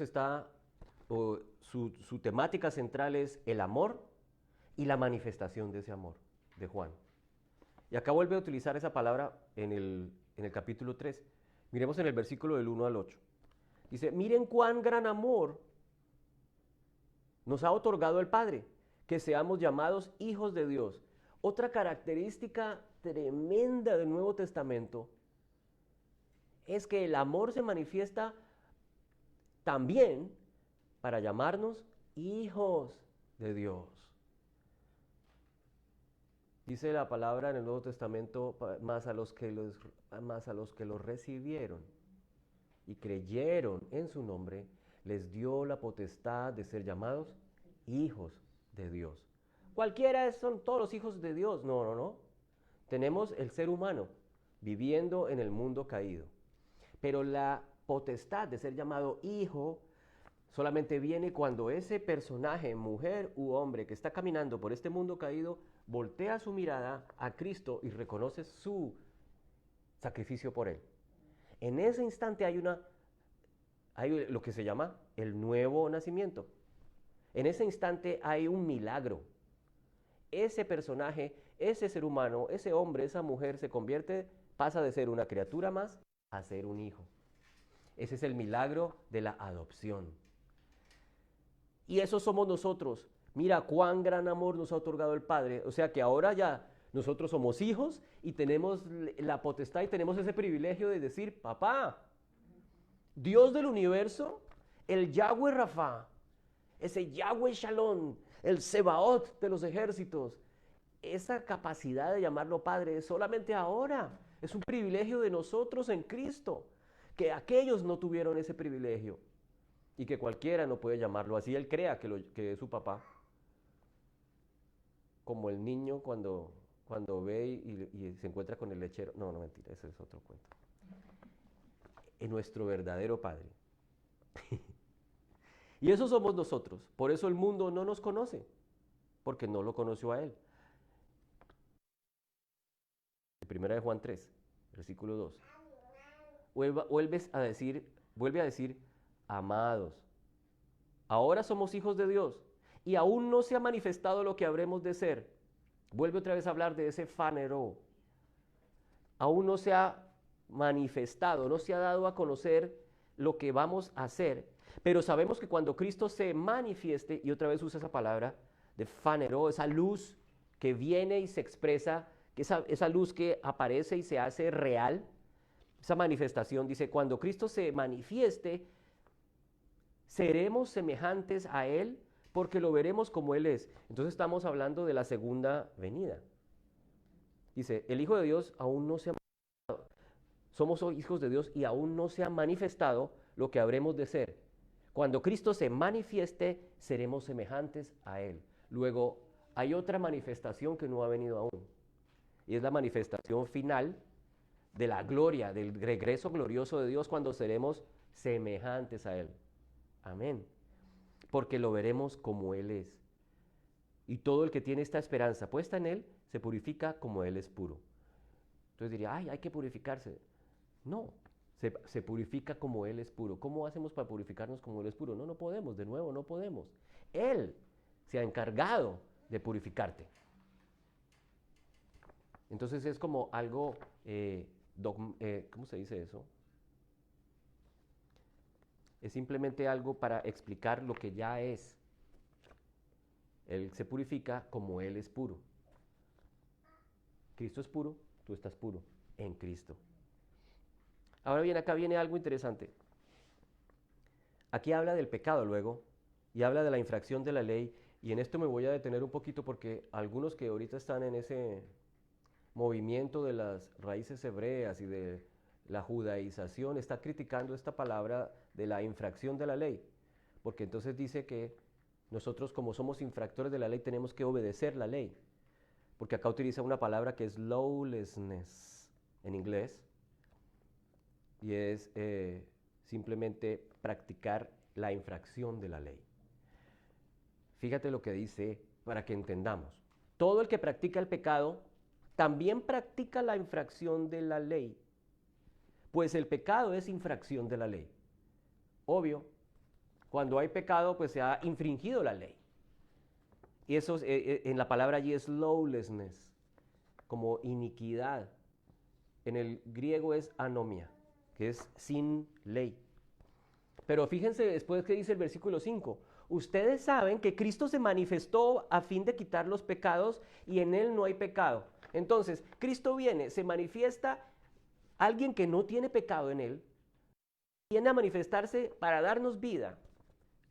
C: su temática central es el amor y la manifestación de ese amor de Juan. Y acá vuelve a utilizar esa palabra en el capítulo 3. Miremos en el versículo del 1 al 8. Dice, miren cuán gran amor nos ha otorgado el Padre, que seamos llamados hijos de Dios. Otra característica tremenda del Nuevo Testamento es que el amor se manifiesta también para llamarnos hijos de Dios. Dice la palabra en el Nuevo Testamento, más a los que los recibieron y creyeron en su nombre, les dio la potestad de ser llamados hijos de Dios. Cualquiera son todos los hijos de Dios. No. Tenemos el ser humano viviendo en el mundo caído. Pero la potestad de ser llamado hijo solamente viene cuando ese personaje, mujer u hombre, que está caminando por este mundo caído, voltea su mirada a Cristo y reconoce su sacrificio por él. En ese instante hay lo que se llama el nuevo nacimiento. En ese instante hay un milagro. Ese personaje, ese ser humano, ese hombre, esa mujer se convierte pasa de ser una criatura más a ser un hijo. Ese es el milagro de la adopción. Y eso somos nosotros. Mira cuán gran amor nos ha otorgado el Padre. O sea que ahora ya nosotros somos hijos y tenemos la potestad y tenemos ese privilegio de decir, papá, Dios del universo, el Yahweh Rafa, ese Yahweh Shalom, el Sebaot de los ejércitos, esa capacidad de llamarlo Padre es solamente ahora. Es un privilegio de nosotros en Cristo, que aquellos no tuvieron ese privilegio y que cualquiera no puede llamarlo así. Él crea que es su papá. Como el niño cuando ve y se encuentra con el lechero. No, mentira, ese es otro cuento. Es nuestro verdadero Padre. Y eso somos nosotros. Por eso el mundo no nos conoce, porque no lo conoció a Él. Primera de Juan 3, versículo 2. Vuelve a decir, amados, ahora somos hijos de Dios y aún no se ha manifestado lo que habremos de ser. Vuelve otra vez a hablar de ese fanero. Aún no se ha manifestado, no se ha dado a conocer lo que vamos a hacer, pero sabemos que cuando Cristo se manifieste, y otra vez usa esa palabra de fanero, esa luz que viene y se expresa, que esa luz que aparece y se hace real, esa manifestación, dice, cuando Cristo se manifieste, seremos semejantes a Él porque lo veremos como Él es. Entonces estamos hablando de la segunda venida. Dice, el Hijo de Dios aún no se ha manifestado. Somos hijos de Dios y aún no se ha manifestado lo que habremos de ser. Cuando Cristo se manifieste, seremos semejantes a Él. Luego, hay otra manifestación que no ha venido aún. Y es la manifestación final de la gloria, del regreso glorioso de Dios cuando seremos semejantes a Él. Amén. Porque lo veremos como Él es. Y todo el que tiene esta esperanza puesta en Él, se purifica como Él es puro. Entonces diría, hay que purificarse. No, se purifica como Él es puro. ¿Cómo hacemos para purificarnos como Él es puro? No podemos, de nuevo, no podemos. Él se ha encargado de purificarte. Entonces es como algo, ¿cómo se dice eso? Es simplemente algo para explicar lo que ya es. Él se purifica como Él es puro. Cristo es puro, tú estás puro en Cristo. Ahora bien, acá viene algo interesante. Aquí habla del pecado luego y habla de la infracción de la ley, y en esto me voy a detener un poquito porque algunos que ahorita están en ese movimiento de las raíces hebreas y de la judaización está criticando esta palabra de la infracción de la ley, porque entonces dice que nosotros como somos infractores de la ley tenemos que obedecer la ley, porque acá utiliza una palabra que es lawlessness en inglés, y es simplemente practicar la infracción de la ley. Fíjate lo que dice para que entendamos. Todo el que practica el pecado también practica la infracción de la ley, pues el pecado es infracción de la ley. Obvio, cuando hay pecado, pues se ha infringido la ley. Y eso en la palabra allí es lawlessness, como iniquidad. En el griego es anomia, que es sin ley. Pero fíjense después que dice el versículo 5. Ustedes saben que Cristo se manifestó a fin de quitar los pecados y en Él no hay pecado. Entonces, Cristo viene, se manifiesta alguien que no tiene pecado en Él, viene a manifestarse para darnos vida.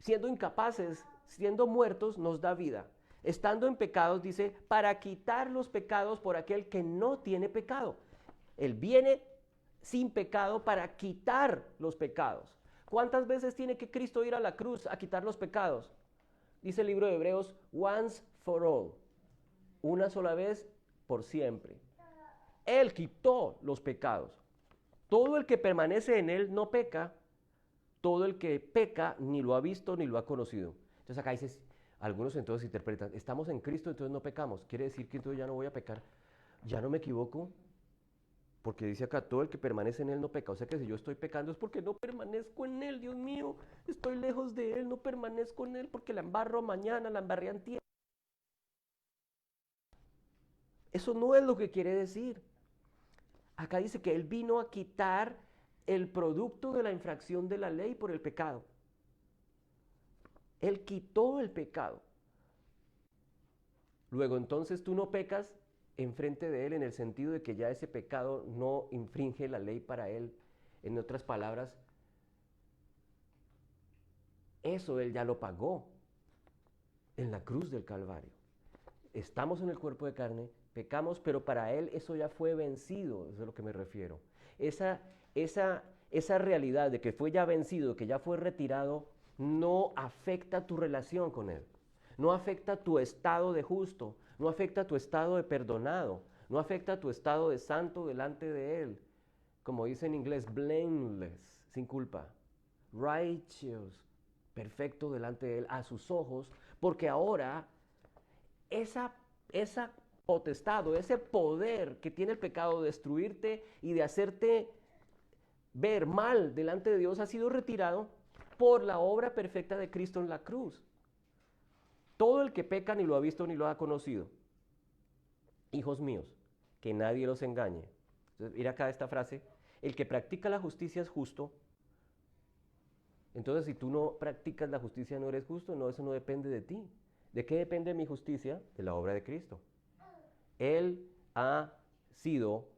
C: Siendo incapaces, siendo muertos, nos da vida. Estando en pecados, dice, para quitar los pecados por aquel que no tiene pecado. Él viene sin pecado para quitar los pecados. ¿Cuántas veces tiene que Cristo ir a la cruz a quitar los pecados? Dice el libro de Hebreos, once for all. Una sola vez por siempre. Él quitó los pecados. Todo el que permanece en Él no peca. Todo el que peca ni lo ha visto ni lo ha conocido. Entonces acá dices, algunos entonces interpretan, estamos en Cristo, entonces no pecamos. Quiere decir que entonces ya no voy a pecar. Ya no me equivoco. Porque dice acá, todo el que permanece en Él no peca. O sea que si yo estoy pecando es porque no permanezco en Él, Dios mío. Estoy lejos de Él, no permanezco en Él porque la embarro mañana, la embarré antier. Eso no es lo que quiere decir. Acá dice que Él vino a quitar el producto de la infracción de la ley por el pecado. Él quitó el pecado. Luego entonces tú no pecas enfrente de Él en el sentido de que ya ese pecado no infringe la ley para Él. En otras palabras, eso Él ya lo pagó en la cruz del Calvario. Estamos en el cuerpo de carne, pecamos, pero para Él eso ya fue vencido, eso es a lo que me refiero. Esa realidad de que fue ya vencido, que ya fue retirado, no afecta tu relación con Él. No afecta tu estado de justo, no afecta tu estado de perdonado, no afecta tu estado de santo delante de Él. Como dice en inglés, blameless, sin culpa. Righteous, perfecto delante de Él, a sus ojos, porque ahora esa potestad o ese poder que tiene el pecado de destruirte y de hacerte ver mal delante de Dios ha sido retirado por la obra perfecta de Cristo en la cruz. Todo el que peca ni lo ha visto ni lo ha conocido. Hijos míos, que nadie los engañe. Entonces, mira acá esta frase, el que practica la justicia es justo. Entonces, si tú no practicas la justicia, no eres justo. No, eso no depende de ti. ¿De qué depende mi justicia? De la obra de Cristo. Él ha sido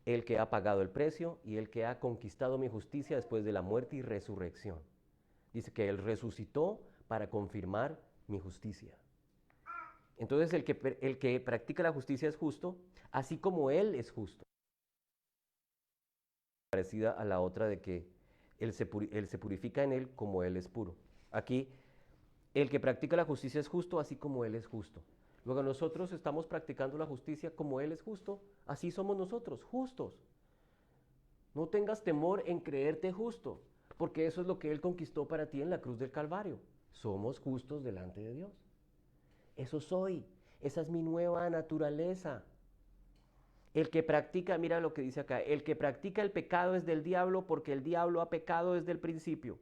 C: el que ha pagado el precio y el que ha conquistado mi justicia después de la muerte y resurrección. Dice que Él resucitó para confirmar mi justicia. Entonces el que practica la justicia es justo, así como Él es justo. Parecida a la otra de que Él se purifica en Él como Él es puro. Aquí, el que practica la justicia es justo, así como Él es justo. Luego nosotros estamos practicando la justicia como Él es justo, así somos nosotros, justos. No tengas temor en creerte justo, porque eso es lo que Él conquistó para ti en la cruz del Calvario. Somos justos delante de Dios. Eso soy, esa es mi nueva naturaleza. El que practica, mira lo que dice acá, el que practica el pecado es del diablo porque el diablo ha pecado desde el principio.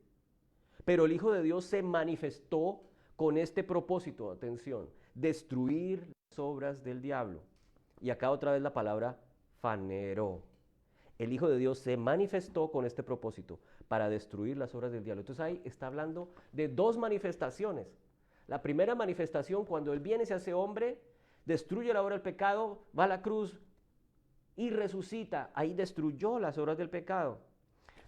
C: Pero el Hijo de Dios se manifestó con este propósito, atención, destruir las obras del diablo. Y acá otra vez la palabra faneró. El Hijo de Dios se manifestó con este propósito, para destruir las obras del diablo. Entonces ahí está hablando de dos manifestaciones. La primera manifestación, cuando Él viene, se hace hombre, destruye la obra del pecado, va a la cruz y resucita. Ahí destruyó las obras del pecado.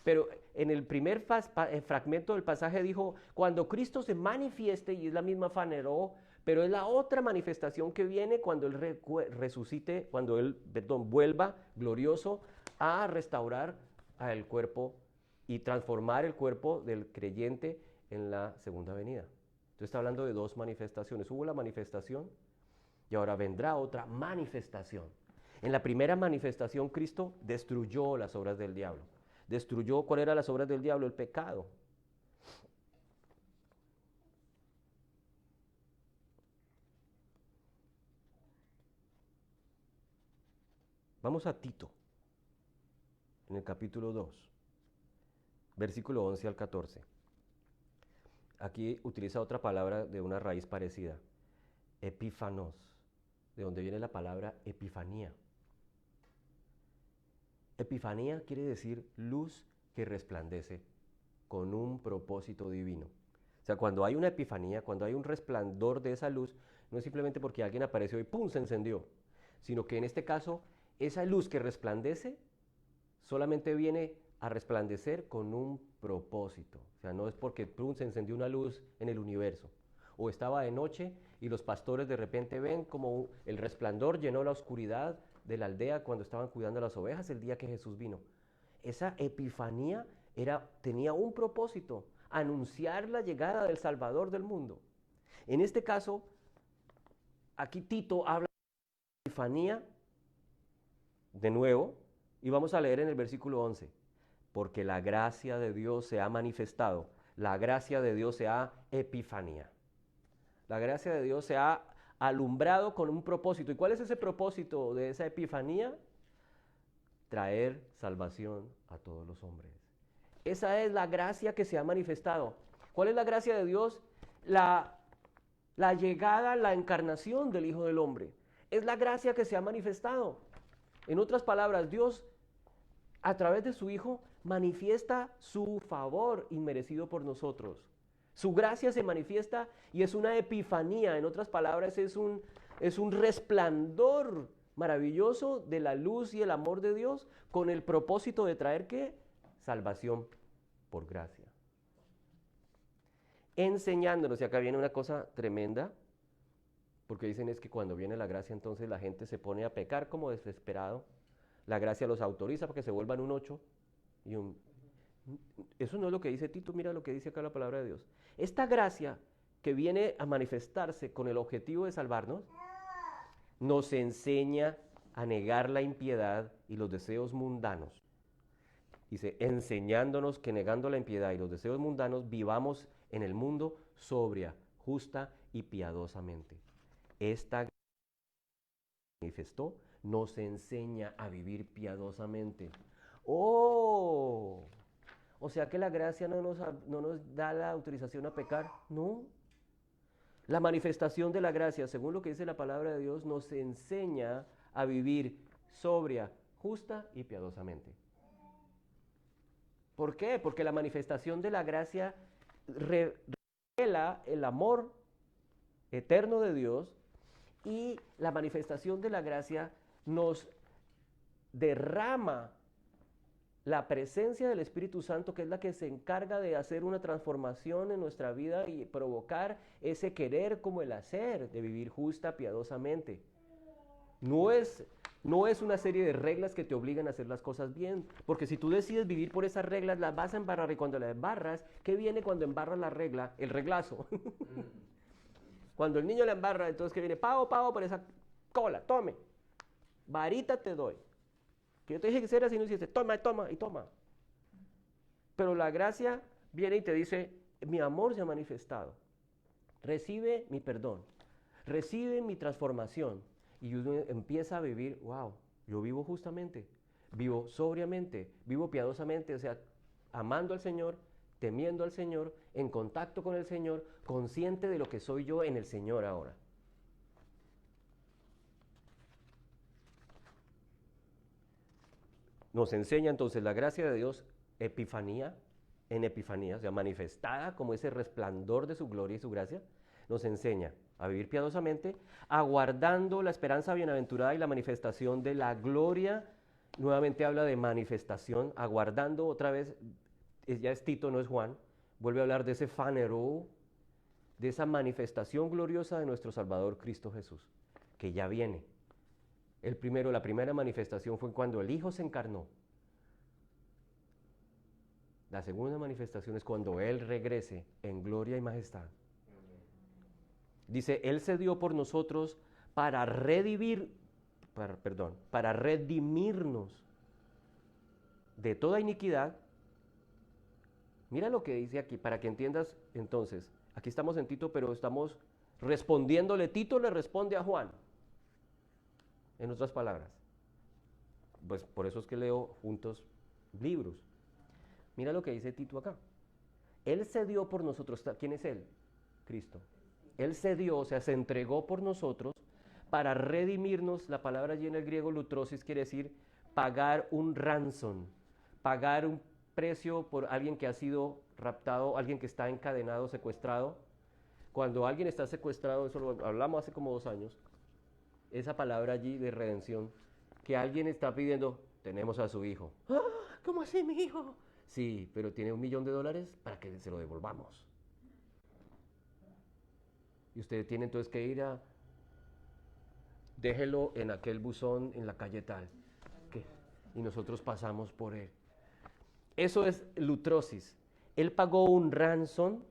C: Pero en el primer fragmento del pasaje dijo, cuando Cristo se manifieste, y es la misma faneró, pero es la otra manifestación que viene cuando Él resucite, cuando Él, vuelva glorioso a restaurar al cuerpo y transformar el cuerpo del creyente en la segunda venida. Entonces está hablando de dos manifestaciones. Hubo la manifestación y ahora vendrá otra manifestación. En la primera manifestación Cristo destruyó las obras del diablo. Destruyó, ¿cuál eran las obras del diablo? El pecado. Vamos a Tito, en el capítulo 2, versículo 11 al 14. Aquí utiliza otra palabra de una raíz parecida, epífanos, de donde viene la palabra epifanía. Epifanía quiere decir luz que resplandece con un propósito divino. O sea, cuando hay una epifanía, cuando hay un resplandor de esa luz, no es simplemente porque alguien apareció y ¡pum!, se encendió, sino que en este caso, esa luz que resplandece solamente viene a resplandecer con un propósito. O sea, no es porque ¡pum!, se encendió una luz en el universo. O estaba de noche y los pastores de repente ven como el resplandor llenó la oscuridad de la aldea cuando estaban cuidando las ovejas el día que Jesús vino. Esa epifanía tenía un propósito, anunciar la llegada del Salvador del mundo. En este caso, aquí Tito habla de epifanía de nuevo y vamos a leer en el versículo 11. Porque la gracia de Dios se ha manifestado, la gracia de Dios se ha epifanía. La gracia de Dios se ha alumbrado con un propósito. ¿Y cuál es ese propósito de esa epifanía? Traer salvación a todos los hombres. Esa es la gracia que se ha manifestado. ¿Cuál es la gracia de Dios? La llegada, la encarnación del Hijo del Hombre. Es la gracia que se ha manifestado. En otras palabras, Dios a través de su Hijo, manifiesta su favor inmerecido por nosotros. Su gracia se manifiesta y es una epifanía. En otras palabras, es un resplandor maravilloso de la luz y el amor de Dios con el propósito de traer, ¿qué? Salvación por gracia. Enseñándonos, y acá viene una cosa tremenda, porque dicen es que cuando viene la gracia entonces la gente se pone a pecar como desesperado. La gracia los autoriza para que se vuelvan un 8 y un... Eso no es lo que dice Tito, mira lo que dice acá la palabra de Dios. Esta gracia que viene a manifestarse con el objetivo de salvarnos, nos enseña a negar la impiedad y los deseos mundanos. Dice, enseñándonos que negando la impiedad y los deseos mundanos vivamos en el mundo sobria, justa y piadosamente. Esta gracia que manifestó nos enseña a vivir piadosamente. ¡Oh! O sea que la gracia no nos da la autorización a pecar. No. La manifestación de la gracia, según lo que dice la palabra de Dios, nos enseña a vivir sobria, justa y piadosamente. ¿Por qué? Porque la manifestación de la gracia revela el amor eterno de Dios y la manifestación de la gracia nos derrama la presencia del Espíritu Santo, que es la que se encarga de hacer una transformación en nuestra vida y provocar ese querer como el hacer, de vivir justa, piadosamente. No es una serie de reglas que te obligan a hacer las cosas bien, porque si tú decides vivir por esas reglas, las vas a embarrar, y cuando las embarras, ¿qué viene cuando embarras la regla? El reglazo. Cuando el niño la embarra, entonces ¿qué viene? Pavo, por esa cola, tome. Varita te doy. Que yo te dije que era así, no dices, toma. Pero la gracia viene y te dice, mi amor se ha manifestado. Recibe mi perdón. Recibe mi transformación. Y uno empieza a vivir, wow, yo vivo justamente, vivo sobriamente, vivo piadosamente, o sea, amando al Señor, temiendo al Señor, en contacto con el Señor, consciente de lo que soy yo en el Señor ahora. Nos enseña entonces la gracia de Dios, epifanía, o sea, manifestada como ese resplandor de su gloria y su gracia, nos enseña a vivir piadosamente, aguardando la esperanza bienaventurada y la manifestación de la gloria. Nuevamente habla de manifestación, aguardando otra vez, ya es Tito, no es Juan, vuelve a hablar de ese fanero, de esa manifestación gloriosa de nuestro Salvador Cristo Jesús, que ya viene. La primera manifestación fue cuando el Hijo se encarnó. La segunda manifestación es cuando Él regrese en gloria y majestad. Dice, Él se dio por nosotros para redimirnos de toda iniquidad. Mira lo que dice aquí, para que entiendas entonces. Aquí estamos en Tito, pero estamos respondiéndole. Tito le responde a Juan. En otras palabras. Pues por eso es que leo juntos libros. Mira lo que dice Tito acá. Él se dio por nosotros. ¿Quién es Él? Cristo. Él se dio, o sea, se entregó por nosotros para redimirnos. La palabra allí en el griego lutrosis quiere decir pagar un ransom, pagar un precio por alguien que ha sido raptado, alguien que está encadenado, secuestrado. Cuando alguien está secuestrado, eso lo hablamos hace como 2 años, esa palabra allí de redención, que alguien está pidiendo, tenemos a su hijo. ¡Ah! ¿Cómo así mi hijo? Sí, pero tiene $1 millón para que se lo devolvamos. Y usted tiene entonces que ir déjelo en aquel buzón en la calle tal. Y nosotros pasamos por él. Eso es lutrosis. Él pagó un ransom,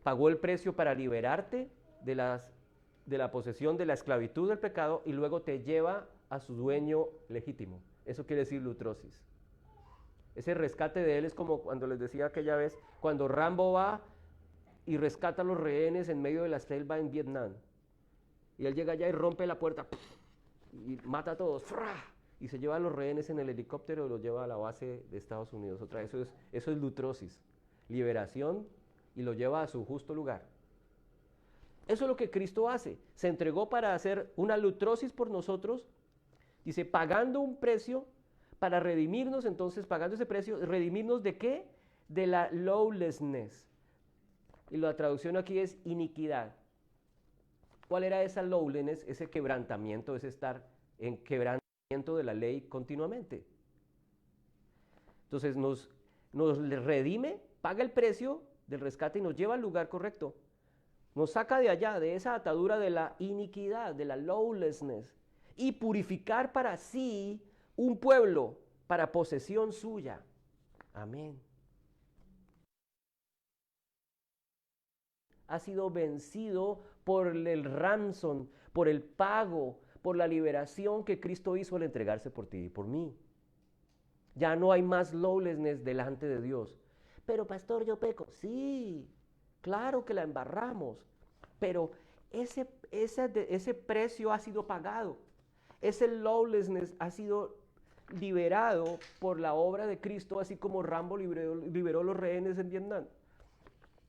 C: pagó el precio para liberarte de la posesión, de la esclavitud del pecado, y luego te lleva a su dueño legítimo. Eso quiere decir lutrosis. Ese rescate de él es como cuando les decía aquella vez, cuando Rambo va y rescata a los rehenes en medio de la selva en Vietnam. Y él llega allá y rompe la puerta y mata a todos. ¡Fra! Y se lleva a los rehenes en el helicóptero y los lleva a la base de Estados Unidos. Eso es lutrosis, liberación, y lo lleva a su justo lugar. Eso es lo que Cristo hace. Se entregó para hacer una lutrosis por nosotros, dice, pagando un precio para redimirnos, entonces, pagando ese precio, ¿redimirnos de qué? De la lawlessness. Y la traducción aquí es iniquidad. ¿Cuál era esa lowliness? Ese quebrantamiento, ese estar en quebrantamiento de la ley continuamente. Entonces nos redime, paga el precio del rescate y nos lleva al lugar correcto. Nos saca de allá, de esa atadura de la iniquidad, de la lawlessness, y purificar para sí un pueblo para posesión suya. Amén. Ha sido vencido por el ransom, por el pago, por la liberación que Cristo hizo al entregarse por ti y por mí. Ya no hay más lawlessness delante de Dios. Pero pastor, yo peco. Sí, claro que la embarramos, pero ese precio ha sido pagado. Ese lawlessness ha sido liberado por la obra de Cristo, así como Rambo liberó los rehenes en Vietnam.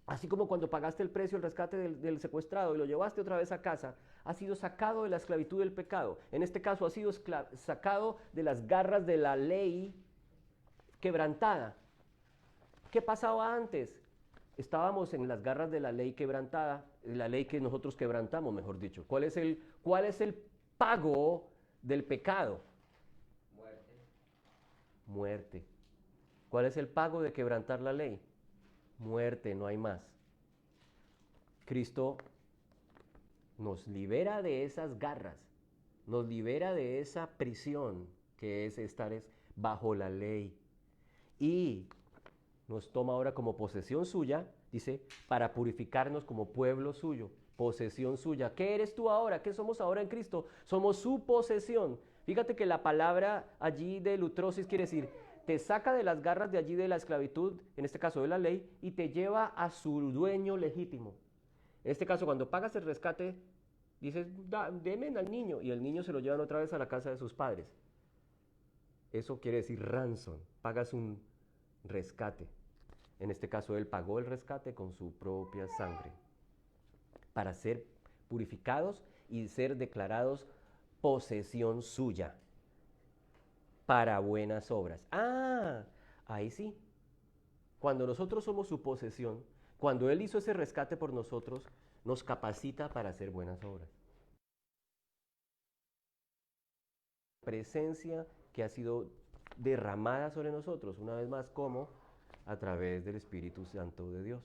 C: Así como cuando pagaste el precio, el rescate del secuestrado y lo llevaste otra vez a casa, ha sido sacado de la esclavitud del pecado. En este caso ha sido sacado de las garras de la ley quebrantada. ¿Qué pasaba antes? Estábamos en las garras de la ley quebrantada, la ley que nosotros quebrantamos, mejor dicho. ¿Cuál es el pago del pecado?
B: Muerte.
C: Muerte. ¿Cuál es el pago de quebrantar la ley? Muerte, no hay más. Cristo nos libera de esas garras, nos libera de esa prisión que es estar bajo la ley y nos toma ahora como posesión suya, dice, para purificarnos como pueblo suyo, posesión suya. ¿Qué eres tú ahora? ¿Qué somos ahora en Cristo? Somos su posesión. Fíjate que la palabra allí de lutrosis quiere decir, te saca de las garras de allí de la esclavitud, en este caso de la ley, y te lleva a su dueño legítimo. En este caso, cuando pagas el rescate, dices, demen al niño, y el niño se lo llevan otra vez a la casa de sus padres. Eso quiere decir ransom, pagas un rescate. En este caso, él pagó el rescate con su propia sangre, para ser purificados y ser declarados posesión suya. Para buenas obras. Ah, ahí sí. Cuando nosotros somos su posesión, cuando Él hizo ese rescate por nosotros, nos capacita para hacer buenas obras. Presencia que ha sido derramada sobre nosotros, una vez más, ¿cómo? A través del Espíritu Santo de Dios.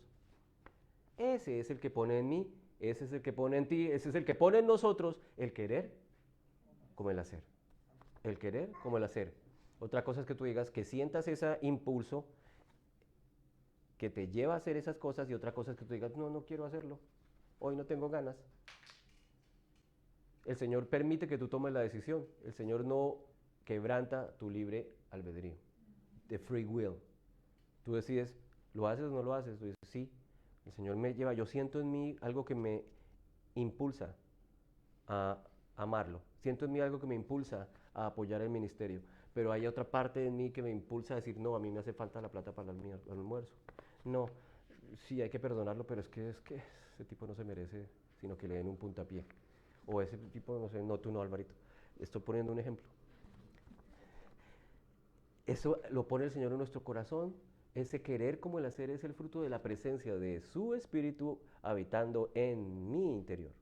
C: Ese es el que pone en mí, ese es el que pone en ti, ese es el que pone en nosotros el querer como el hacer. El querer como el hacer. Otra cosa es que tú digas, que sientas ese impulso que te lleva a hacer esas cosas, y otra cosa es que tú digas, no quiero hacerlo, hoy no tengo ganas. El Señor permite que tú tomes la decisión. El Señor no quebranta tu libre albedrío, de free will. Tú decides, ¿lo haces o no lo haces? Tú dices, sí, el Señor me lleva, yo siento en mí algo que me impulsa a amarlo. Siento en mí algo que me impulsa a apoyar el ministerio. Pero hay otra parte de mí que me impulsa a decir, no, a mí me hace falta la plata para el almuerzo. No, sí, hay que perdonarlo, pero es que ese tipo no se merece, sino que le den un puntapié. O ese tipo, no sé, no, tú no, Alvarito. Estoy poniendo un ejemplo. Eso lo pone el Señor en nuestro corazón. Ese querer como el hacer es el fruto de la presencia de su Espíritu habitando en mi interior.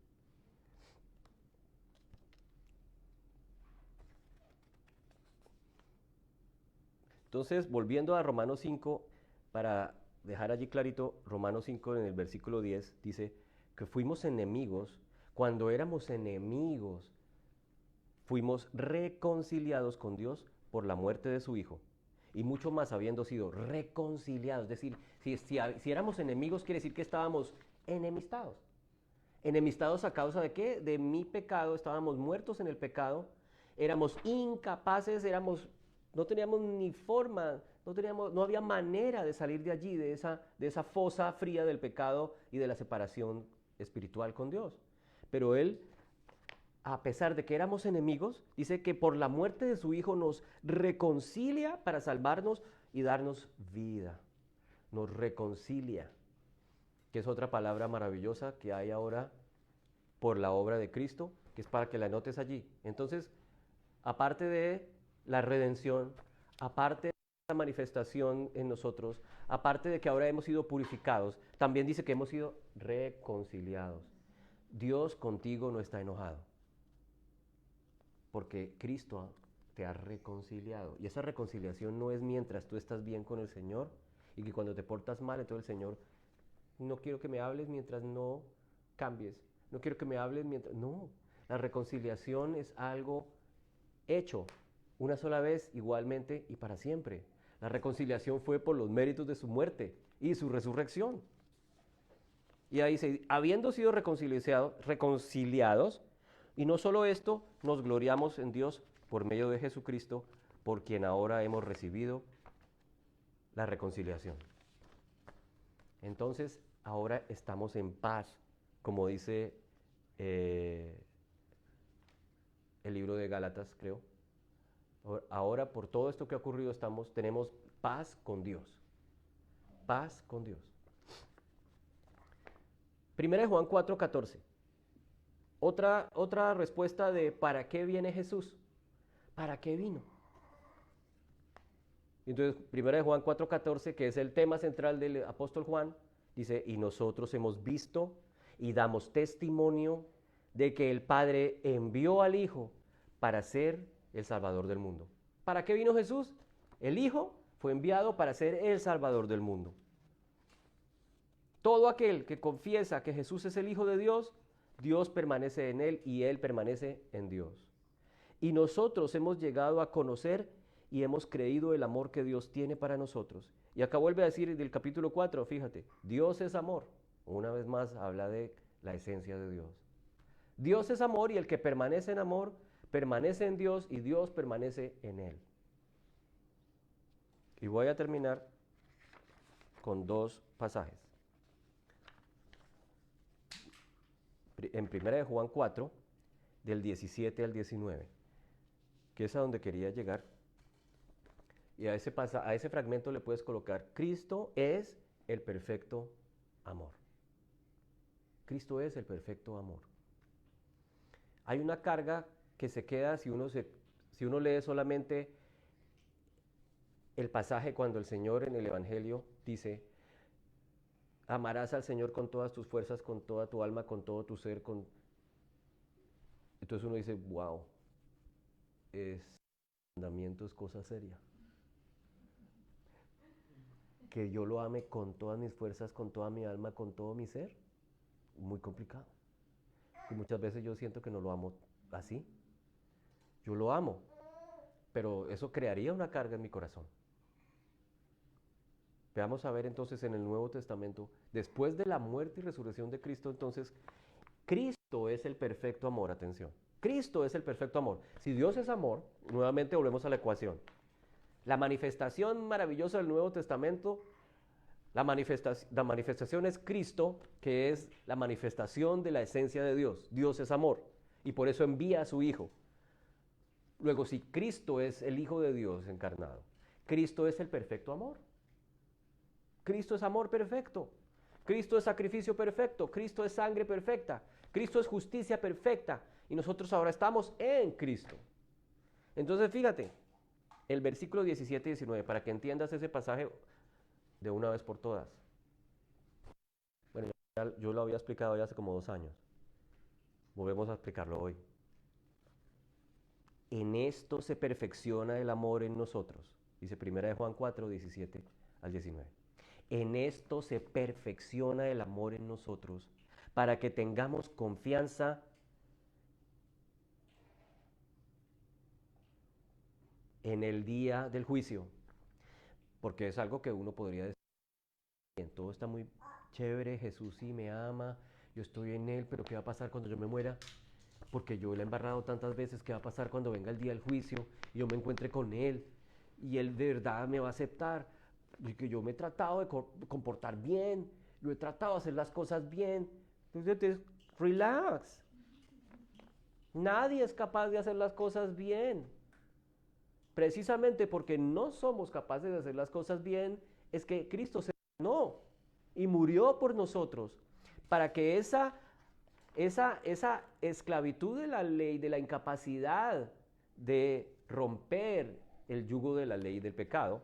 C: Entonces, volviendo a Romanos 5, para dejar allí clarito, Romanos 5 en el versículo 10 dice que fuimos enemigos, cuando éramos enemigos, fuimos reconciliados con Dios por la muerte de su Hijo. Y mucho más habiendo sido reconciliados, es decir, si éramos enemigos, quiere decir que estábamos enemistados. Enemistados a causa de ¿qué? De mi pecado, estábamos muertos en el pecado, éramos incapaces, no teníamos ni forma, no había manera de salir de allí, de esa fosa fría del pecado y de la separación espiritual con Dios. Pero Él, a pesar de que éramos enemigos, dice que por la muerte de su Hijo nos reconcilia para salvarnos y darnos vida. Nos reconcilia, que es otra palabra maravillosa que hay ahora por la obra de Cristo, que es para que la anotes allí. Entonces, aparte de la redención, aparte de esa manifestación en nosotros, aparte de que ahora hemos sido purificados, también dice que hemos sido reconciliados. Dios contigo no está enojado, porque Cristo te ha reconciliado. Y esa reconciliación no es mientras tú estás bien con el Señor y que cuando te portas mal, entonces el Señor, no quiero que me hables mientras no cambies, no quiero que me hables mientras... No, la reconciliación es algo hecho una sola vez, igualmente y para siempre. La reconciliación fue por los méritos de su muerte y su resurrección. Y ahí dice, habiendo sido reconciliados, y no solo esto, nos gloriamos en Dios por medio de Jesucristo, por quien ahora hemos recibido la reconciliación. Entonces, ahora estamos en paz, como dice el libro de Gálatas, creo. Ahora, por todo esto que ha ocurrido, tenemos paz con Dios. Paz con Dios. Primera de Juan 4:14. Otra respuesta de ¿para qué viene Jesús? ¿Para qué vino? Entonces, primera de Juan 4:14, que es el tema central del apóstol Juan, dice, y nosotros hemos visto y damos testimonio de que el Padre envió al Hijo para ser el Salvador del mundo. ¿Para qué vino Jesús? El Hijo fue enviado para ser el Salvador del mundo. Todo aquel que confiesa que Jesús es el Hijo de Dios, Dios permanece en él y él permanece en Dios. Y nosotros hemos llegado a conocer y hemos creído el amor que Dios tiene para nosotros. Y acá vuelve a decir del capítulo 4, fíjate, Dios es amor. Una vez más habla de la esencia de Dios. Dios es amor y el que permanece en amor, permanece en Dios y Dios permanece en él. Y voy a terminar con dos pasajes. En 1 de Juan 4, del 17 al 19, que es a donde quería llegar. Y a ese fragmento le puedes colocar, Cristo es el perfecto amor. Cristo es el perfecto amor. Hay una carga que se queda si uno lee solamente el pasaje cuando el Señor en el Evangelio dice, amarás al Señor con todas tus fuerzas, con toda tu alma, con todo tu ser. Entonces uno dice, wow, mandamiento es cosa seria. Que yo lo ame con todas mis fuerzas, con toda mi alma, con todo mi ser, muy complicado. Y muchas veces yo siento que no lo amo así. Yo lo amo, pero eso crearía una carga en mi corazón. Veamos a ver entonces en el Nuevo Testamento, después de la muerte y resurrección de Cristo, entonces, Cristo es el perfecto amor, atención. Cristo es el perfecto amor. Si Dios es amor, nuevamente volvemos a la ecuación. La manifestación maravillosa del Nuevo Testamento, la manifestación es Cristo, que es la manifestación de la esencia de Dios. Dios es amor y por eso envía a su Hijo. Luego, si Cristo es el Hijo de Dios encarnado, Cristo es el perfecto amor. Cristo es amor perfecto. Cristo es sacrificio perfecto. Cristo es sangre perfecta. Cristo es justicia perfecta. Y nosotros ahora estamos en Cristo. Entonces, fíjate, el versículo 17 y 19, para que entiendas ese pasaje de una vez por todas. Bueno, yo lo había explicado ya hace como 2 años. Volvemos a explicarlo hoy. En esto se perfecciona el amor en nosotros. Dice 1 de Juan 4, 17 al 19. En esto se perfecciona el amor en nosotros, para que tengamos confianza en el día del juicio. Porque es algo que uno podría decir, todo está muy chévere, Jesús sí me ama, yo estoy en Él, pero ¿qué va a pasar cuando yo me muera? Porque yo le he embarrado tantas veces, ¿qué va a pasar cuando venga el día del juicio y yo me encuentre con Él? Y Él de verdad me va a aceptar. Y que yo me he tratado de comportar bien, yo he tratado de hacer las cosas bien. Entonces, relax. Nadie es capaz de hacer las cosas bien. Precisamente porque no somos capaces de hacer las cosas bien, es que Cristo se encarnó y murió por nosotros, para que esa esclavitud de la ley, de la incapacidad de romper el yugo de la ley del pecado,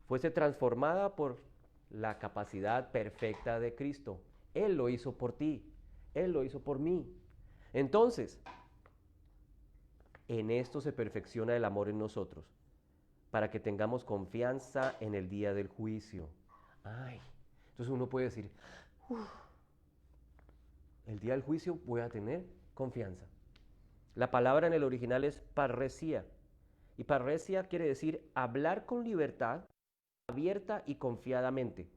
C: fuese transformada por la capacidad perfecta de Cristo. Él lo hizo por ti, Él lo hizo por mí. Entonces, en esto se perfecciona el amor en nosotros, para que tengamos confianza en el día del juicio. Ay, entonces uno puede decir, el día del juicio voy a tener confianza. La palabra en el original es parresía. Y parresía quiere decir hablar con libertad, abierta y confiadamente.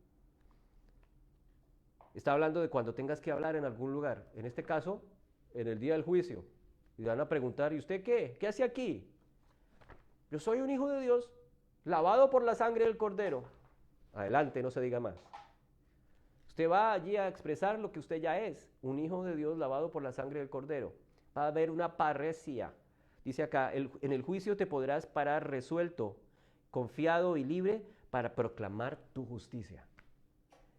C: Está hablando de cuando tengas que hablar en algún lugar. En este caso, en el día del juicio. Y van a preguntar, ¿y usted qué? ¿Qué hace aquí? Yo soy un hijo de Dios, lavado por la sangre del Cordero. Adelante, no se diga más. Usted va allí a expresar lo que usted ya es, un hijo de Dios lavado por la sangre del Cordero. Va a haber una parresía. Dice acá, en el juicio te podrás parar resuelto, confiado y libre para proclamar tu justicia.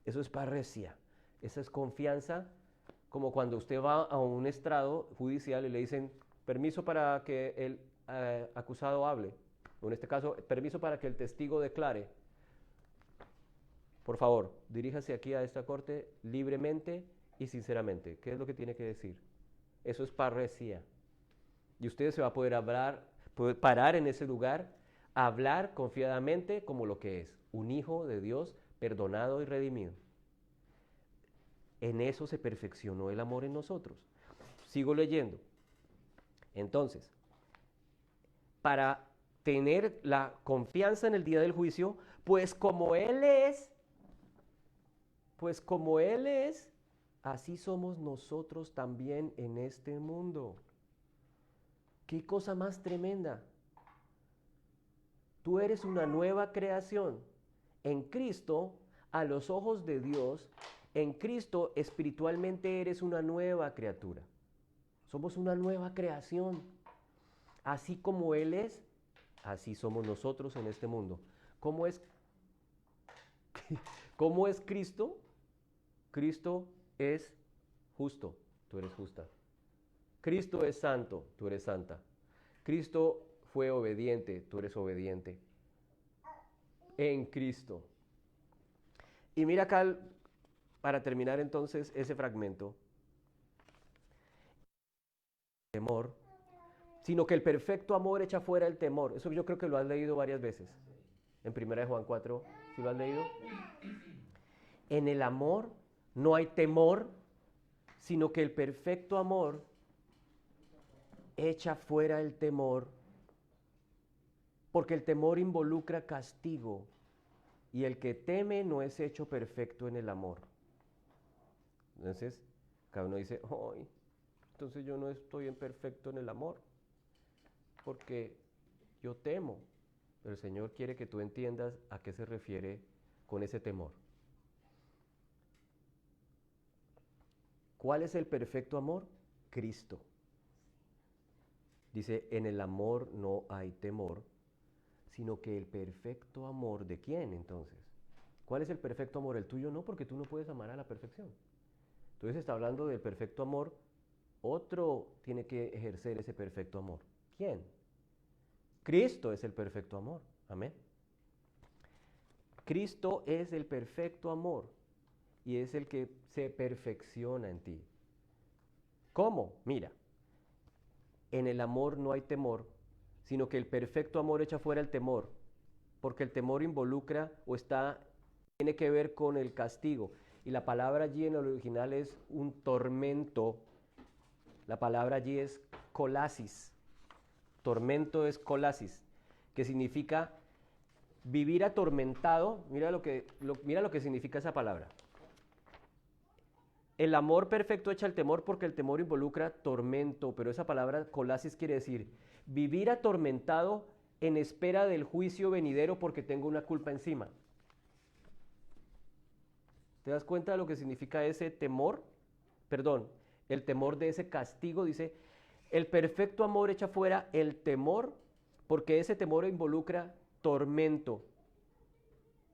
C: Eso es parresía. Esa es confianza, como cuando usted va a un estrado judicial y le dicen, permiso para que el acusado hable. O en este caso, permiso para que el testigo declare. Por favor, diríjase aquí a esta corte libremente y sinceramente. ¿Qué es lo que tiene que decir? Eso es parresía. Y usted se va a poder parar en ese lugar, hablar confiadamente como lo que es, un hijo de Dios perdonado y redimido. En eso se perfeccionó el amor en nosotros. Sigo leyendo. Entonces, para tener la confianza en el día del juicio, pues como Él es, así somos nosotros también en este mundo. ¡Qué cosa más tremenda! Tú eres una nueva creación. En Cristo, a los ojos de Dios, en Cristo espiritualmente eres una nueva criatura. Somos una nueva creación. Así como Él es, así somos nosotros en este mundo. ¿Cómo es Cristo? Cristo es justo, tú eres justa. Cristo es santo, tú eres santa. Cristo fue obediente, tú eres obediente. En Cristo. Y mira acá, para terminar entonces ese fragmento. Temor, sino que el perfecto amor echa fuera el temor. Eso yo creo que lo has leído varias veces. En 1 Juan 4, ¿sí lo has leído? En el amor no hay temor, sino que el perfecto amor echa fuera el temor, porque el temor involucra castigo, y el que teme no es hecho perfecto en el amor. Entonces, cada uno dice, ¡ay! Entonces yo no estoy perfecto en el amor, porque yo temo. Pero el Señor quiere que tú entiendas a qué se refiere con ese temor. ¿Cuál es el perfecto amor? Cristo. Dice, en el amor no hay temor, sino que el perfecto amor, ¿de quién entonces? ¿Cuál es el perfecto amor? El tuyo no, porque tú no puedes amar a la perfección. Entonces está hablando del perfecto amor. Otro tiene que ejercer ese perfecto amor. ¿Quién? Cristo es el perfecto amor. Amén. Cristo es el perfecto amor y es el que se perfecciona en ti. ¿Cómo? Mira, en el amor no hay temor, sino que el perfecto amor echa fuera el temor, porque el temor involucra o tiene que ver con el castigo. Y la palabra allí en el original es un tormento. La palabra allí es kolasis. Tormento es kolasis, que significa vivir atormentado. Mira lo que significa esa palabra. El amor perfecto echa el temor porque el temor involucra tormento, pero esa palabra kolasis quiere decir vivir atormentado en espera del juicio venidero porque tengo una culpa encima. ¿Te das cuenta de lo que significa ese temor? Perdón, el temor de ese castigo. Dice, el perfecto amor echa fuera el temor porque ese temor involucra tormento.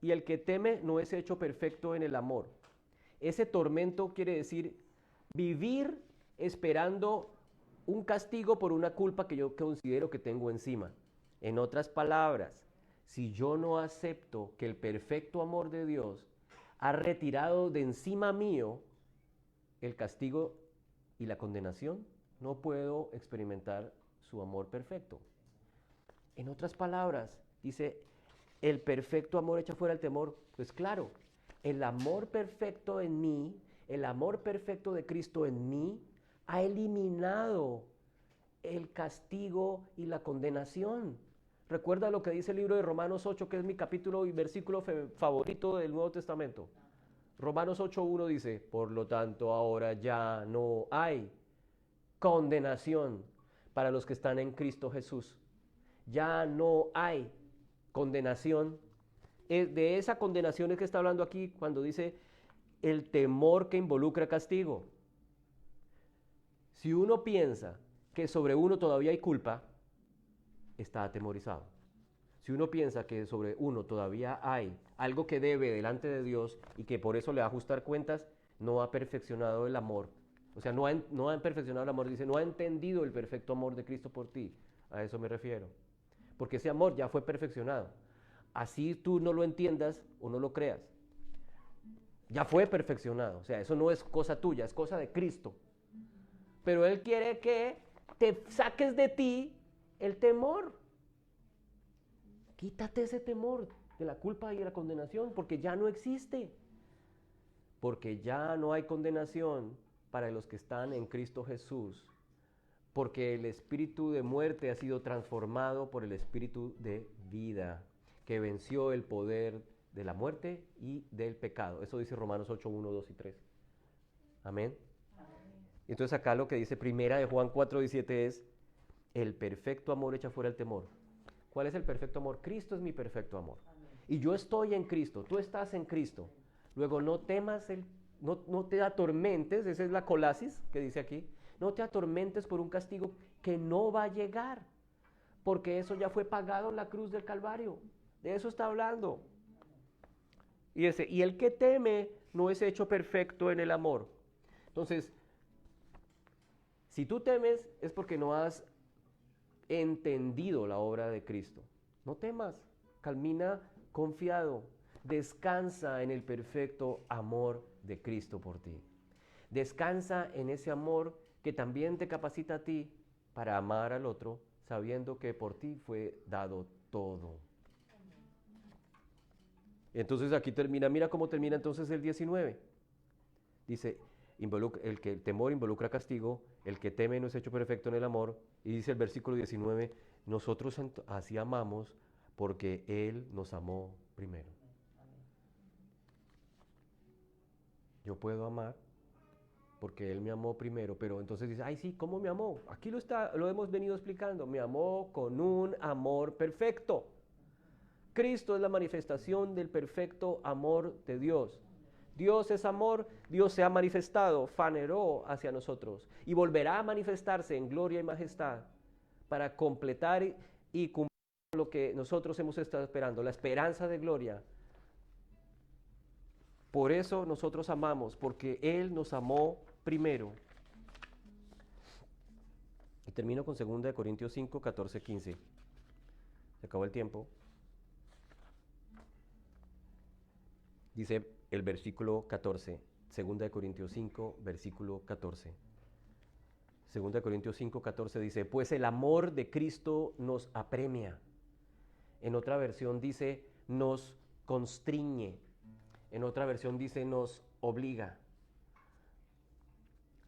C: Y el que teme no es hecho perfecto en el amor. Ese tormento quiere decir vivir esperando un castigo por una culpa que yo considero que tengo encima. En otras palabras, si yo no acepto que el perfecto amor de Dios ha retirado de encima mío el castigo y la condenación, no puedo experimentar su amor perfecto. En otras palabras, dice, el perfecto amor echa fuera el temor. Pues claro, el amor perfecto en mí, el amor perfecto de Cristo en mí, ha eliminado el castigo y la condenación. Recuerda lo que dice el libro de Romanos 8, que es mi capítulo y versículo favorito del Nuevo Testamento. Romanos 8:1 dice, por lo tanto ahora ya no hay condenación para los que están en Cristo Jesús. Ya no hay condenación. De esa condenación es que está hablando aquí cuando dice el temor que involucra castigo. Si uno piensa que sobre uno todavía hay culpa, está atemorizado. Si uno piensa que sobre uno todavía hay algo que debe delante de Dios y que por eso le va a ajustar cuentas, no ha perfeccionado el amor. O sea, no ha perfeccionado el amor. Dice, no ha entendido el perfecto amor de Cristo por ti. A eso me refiero. Porque ese amor ya fue perfeccionado. Así tú no lo entiendas o no lo creas. Ya fue perfeccionado. O sea, eso no es cosa tuya, es cosa de Cristo. Pero Él quiere que te saques de ti el temor. Quítate ese temor de la culpa y de la condenación, porque ya no existe. Porque ya no hay condenación para los que están en Cristo Jesús. Porque el espíritu de muerte ha sido transformado por el espíritu de vida, que venció el poder de la muerte y del pecado. Eso dice Romanos 8, 1, 2 y 3. Amén. Entonces acá lo que dice primera de Juan 4, 17 es, el perfecto amor echa fuera el temor. ¿Cuál es el perfecto amor? Cristo es mi perfecto amor. Y yo estoy en Cristo, tú estás en Cristo. Luego no temas, no te atormentes, esa es la colasis que dice aquí, no te atormentes por un castigo que no va a llegar, porque eso ya fue pagado en la cruz del Calvario. De eso está hablando. Y el que teme no es hecho perfecto en el amor. Entonces, si tú temes es porque no has entendido la obra de Cristo. No temas, camina confiado, descansa en el perfecto amor de Cristo por ti. Descansa en ese amor que también te capacita a ti para amar al otro, sabiendo que por ti fue dado todo. Entonces aquí termina, mira cómo termina entonces el 19. Dice, el temor involucra castigo, el que teme no es hecho perfecto en el amor. Y dice el versículo 19, nosotros así amamos porque Él nos amó primero. Yo puedo amar porque Él me amó primero, pero entonces dice, ay sí, ¿cómo me amó? Aquí lo hemos venido explicando, me amó con un amor perfecto. Cristo es la manifestación del perfecto amor de Dios. Dios es amor, Dios se ha manifestado, faneró hacia nosotros y volverá a manifestarse en gloria y majestad para completar y cumplir lo que nosotros hemos estado esperando, la esperanza de gloria. Por eso nosotros amamos, porque Él nos amó primero. Y termino con 2 Corintios 5, 14, 15. Se acabó el tiempo. Dice el versículo 14, 2 Corintios 5, versículo 14. 2 Corintios 5, 14 dice, pues el amor de Cristo nos apremia. En otra versión dice, nos constriñe. En otra versión dice, nos obliga.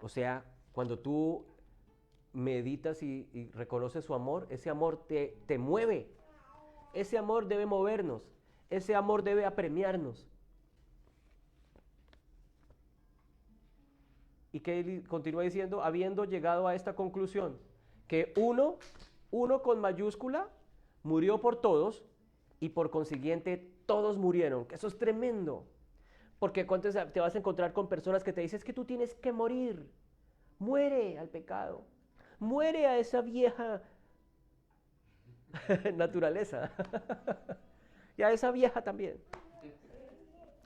C: O sea, cuando tú meditas y reconoces su amor, ese amor te mueve. Ese amor debe movernos. Ese amor debe apremiarnos. Y que continúa diciendo, habiendo llegado a esta conclusión, que uno con mayúscula, murió por todos y por consiguiente todos murieron. Que eso es tremendo. Porque cuántas te vas a encontrar con personas que te dicen, es que tú tienes que morir. Muere al pecado. Muere a esa vieja naturaleza. Y a esa vieja también.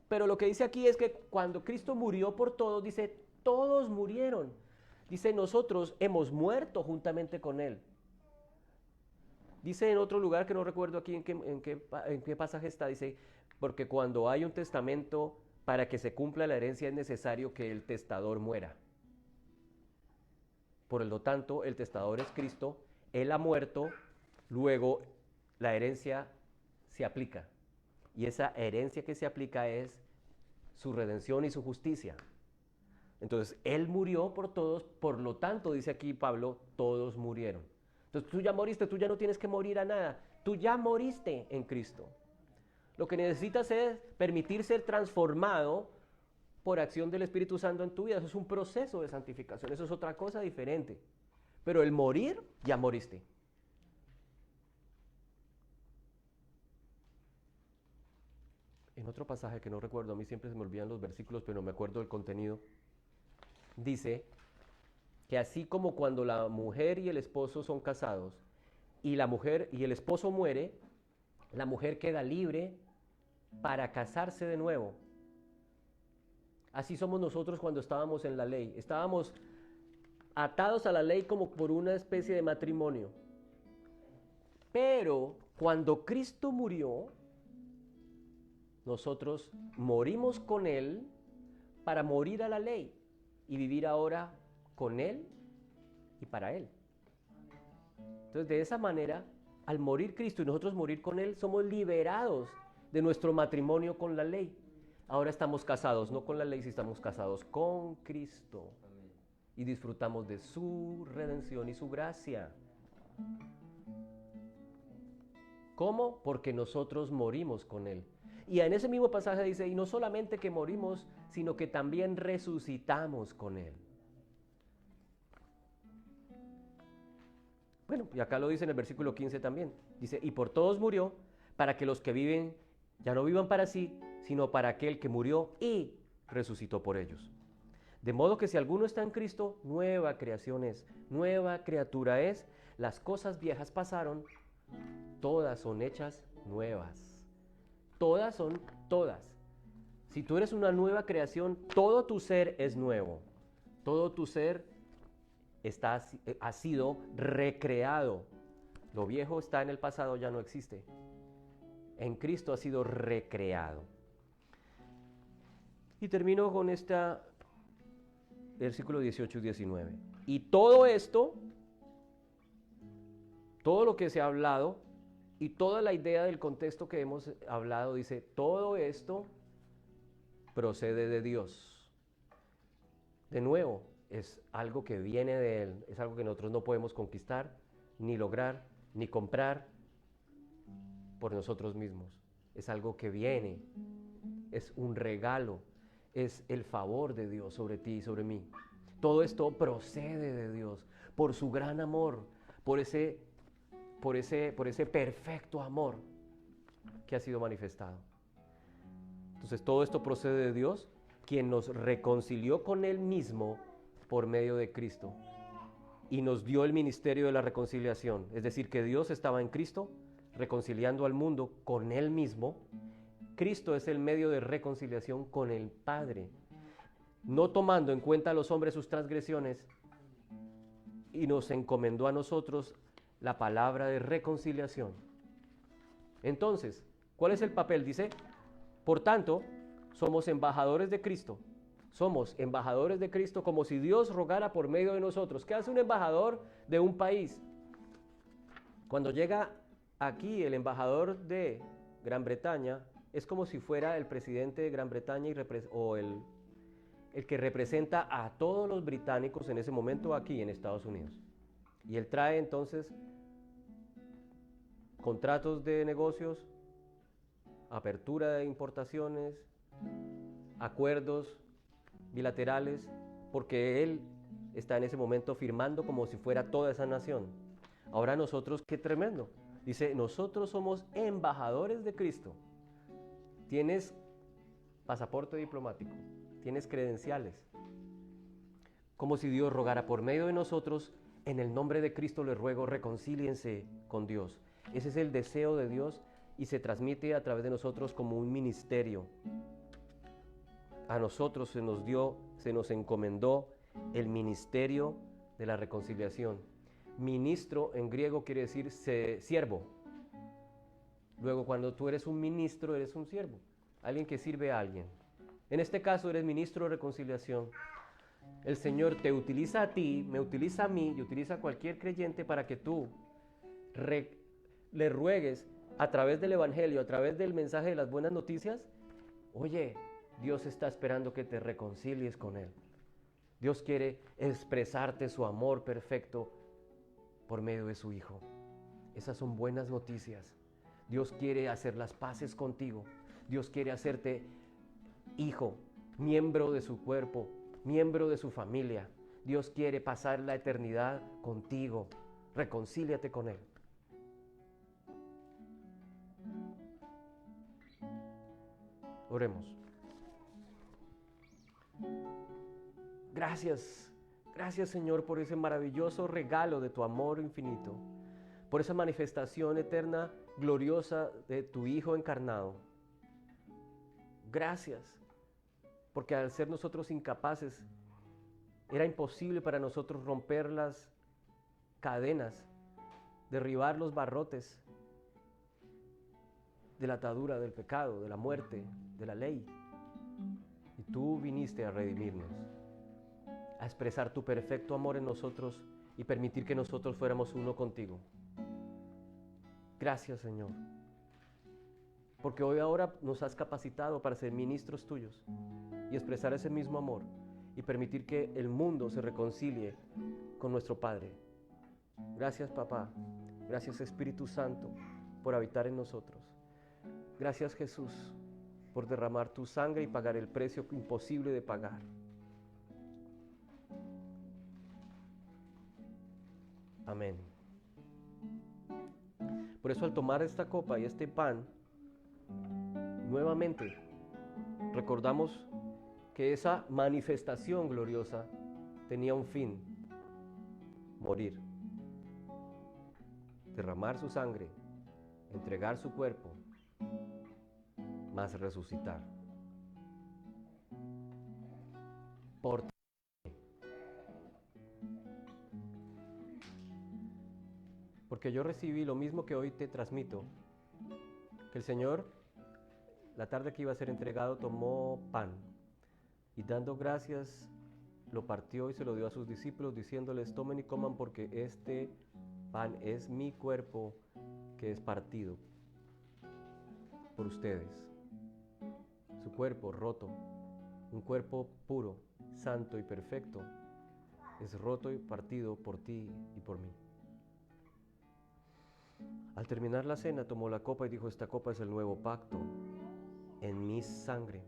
C: Pero lo que dice aquí es que cuando Cristo murió por todos, dice, todos murieron. Dice, nosotros hemos muerto juntamente con Él. Dice en otro lugar que no recuerdo aquí en qué pasaje está, dice, porque cuando hay un testamento para que se cumpla la herencia es necesario que el testador muera. Por lo tanto, el testador es Cristo, Él ha muerto, luego la herencia se aplica. Y esa herencia que se aplica es su redención y su justicia. Entonces, Él murió por todos, por lo tanto, dice aquí Pablo, todos murieron. Entonces, tú ya moriste, tú ya no tienes que morir a nada. Tú ya moriste en Cristo. Lo que necesitas es permitir ser transformado por acción del Espíritu Santo en tu vida. Eso es un proceso de santificación, eso es otra cosa diferente. Pero el morir, ya moriste. En otro pasaje que no recuerdo, a mí siempre se me olvidan los versículos, pero me acuerdo del contenido, dice que así como cuando la mujer y el esposo son casados y la mujer y el esposo muere, la mujer queda libre para casarse de nuevo. Así somos nosotros cuando estábamos en la ley. Estábamos atados a la ley como por una especie de matrimonio. Pero cuando Cristo murió, nosotros morimos con Él para morir a la ley y vivir ahora con Él y para Él. Entonces, de esa manera, al morir Cristo y nosotros morir con Él, somos liberados de nuestro matrimonio con la ley. Ahora estamos casados, no con la ley, sino estamos casados con Cristo. Amén. Y disfrutamos de su redención y su gracia. ¿Cómo? Porque nosotros morimos con Él. Y en ese mismo pasaje dice, y no solamente que morimos, sino que también resucitamos con Él. Bueno, y acá lo dice en el versículo 15 también. Dice, y por todos murió, para que los que viven ya no vivan para sí, sino para aquel que murió y resucitó por ellos. De modo que si alguno está en Cristo, nueva creación es, nueva criatura es, las cosas viejas pasaron, todas son hechas nuevas. Todas son todas. Si tú eres una nueva creación, todo tu ser es nuevo. Todo tu ser ha sido recreado. Lo viejo está en el pasado, ya no existe. En Cristo ha sido recreado. Y termino con versículo 18 y 19. Y todo esto, todo lo que se ha hablado, y toda la idea del contexto que hemos hablado, dice, todo esto procede de Dios. De nuevo, es algo que viene de Él, es algo que nosotros no podemos conquistar, ni lograr, ni comprar por nosotros mismos. Es algo que viene, es un regalo, es el favor de Dios sobre ti y sobre mí. Todo esto procede de Dios, por su gran amor, por ese perfecto amor que ha sido manifestado. Entonces todo esto procede de Dios, quien nos reconcilió con Él mismo por medio de Cristo y nos dio el ministerio de la reconciliación. Es decir, que Dios estaba en Cristo reconciliando al mundo con Él mismo. Cristo es el medio de reconciliación con el Padre, no tomando en cuenta a los hombres sus transgresiones, y nos encomendó a nosotros la palabra de reconciliación. Entonces, ¿cuál es el papel? Dice, por tanto, somos embajadores de Cristo. Somos embajadores de Cristo como si Dios rogara por medio de nosotros. ¿Qué hace un embajador de un país? Cuando llega aquí el embajador de Gran Bretaña, es como si fuera el presidente de Gran Bretaña o el que representa a todos los británicos en ese momento aquí en Estados Unidos. Y él trae entonces contratos de negocios, apertura de importaciones, acuerdos bilaterales, porque él está en ese momento firmando como si fuera toda esa nación. Ahora nosotros, qué tremendo. Dice, nosotros somos embajadores de Cristo. Tienes pasaporte diplomático, tienes credenciales. Como si Dios rogara por medio de nosotros, en el nombre de Cristo les ruego, reconcíliense con Dios. Ese es el deseo de Dios y se transmite a través de nosotros como un ministerio. A nosotros se nos encomendó el ministerio de la reconciliación. Ministro en griego quiere decir siervo. Luego, cuando tú eres un ministro, eres un siervo, alguien que sirve a alguien. En este caso, eres ministro de reconciliación. El Señor te utiliza a ti, me utiliza a mí y utiliza a cualquier creyente para que tú le ruegues a través del Evangelio, a través del mensaje de las buenas noticias. Oye, Dios está esperando que te reconcilies con Él. Dios quiere expresarte su amor perfecto por medio de su Hijo. Esas son buenas noticias. Dios quiere hacer las paces contigo. Dios quiere hacerte hijo, miembro de su cuerpo, miembro de su familia. Dios quiere pasar la eternidad contigo. Reconcíliate con Él. Oremos. Gracias, gracias Señor por ese maravilloso regalo de tu amor infinito, por esa manifestación eterna, gloriosa de tu Hijo encarnado. Gracias, porque al ser nosotros incapaces, era imposible para nosotros romper las cadenas, derribar los barrotes de la atadura del pecado, de la muerte, de la ley. Y tú viniste a redimirnos, a expresar tu perfecto amor en nosotros y permitir que nosotros fuéramos uno contigo. Gracias, Señor, porque hoy ahora nos has capacitado para ser ministros tuyos y expresar ese mismo amor y permitir que el mundo se reconcilie con nuestro Padre. Gracias, Papá. Gracias, Espíritu Santo, por habitar en nosotros. Gracias, Jesús, por derramar tu sangre y pagar el precio imposible de pagar. Amén. Por eso, al tomar esta copa y este pan, nuevamente recordamos que esa manifestación gloriosa tenía un fin: morir, derramar su sangre, entregar su cuerpo, más resucitar. Por ti. Porque yo recibí lo mismo que hoy te transmito, que el Señor, la tarde que iba a ser entregado, tomó pan y dando gracias, lo partió y se lo dio a sus discípulos, diciéndoles: tomen y coman, porque este pan es mi cuerpo que es partido por ustedes. Su cuerpo roto, un cuerpo puro, santo y perfecto, es roto y partido por ti y por mí. Al terminar la cena, tomó la copa y dijo: esta copa es el nuevo pacto en mi sangre.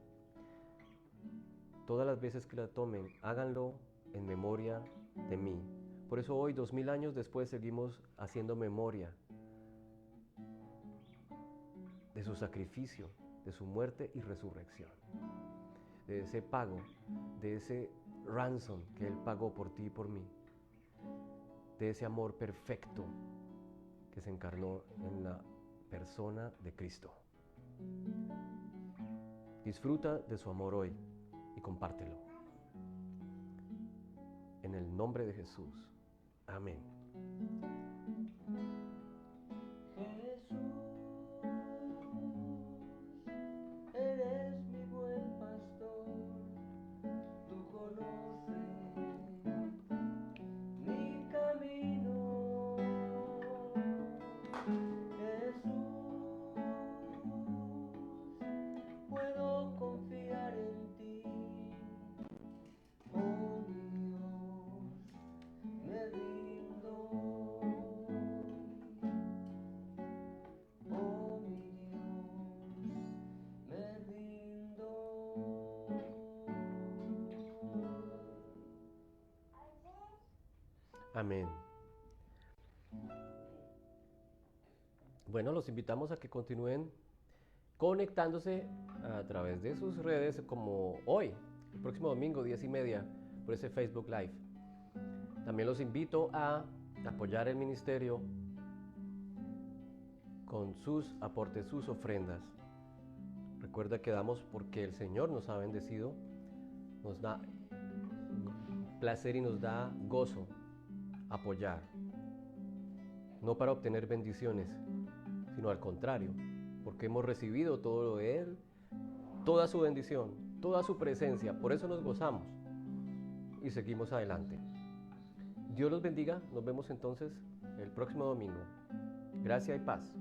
C: Todas las veces que la tomen, háganlo en memoria de mí. Por eso hoy, 2000 años después, seguimos haciendo memoria de su sacrificio, de su muerte y resurrección, de ese pago, de ese ransom que Él pagó por ti y por mí, de ese amor perfecto que se encarnó en la persona de Cristo. Disfruta de su amor hoy y compártelo. En el nombre de Jesús. Amén.
B: Eres mi buen pastor, tú conoces mi camino. Jesús, puedo confiar en ti. Oh Dios, me rindo. Oh mi Dios, me rindo.
C: Amén. Bueno, los invitamos a que continúen conectándose a través de sus redes, como hoy, el próximo domingo, 10:30, por ese Facebook Live. También los invito a apoyar el ministerio con sus aportes, sus ofrendas. Recuerda que damos porque el Señor nos ha bendecido, nos da placer y nos da gozo apoyar. no para obtener bendiciones, sino al contrario, porque hemos recibido todo lo de Él, toda su bendición, toda su presencia. Por eso nos gozamos y seguimos adelante. Dios los bendiga. Nos vemos entonces el próximo domingo. Gracia y paz.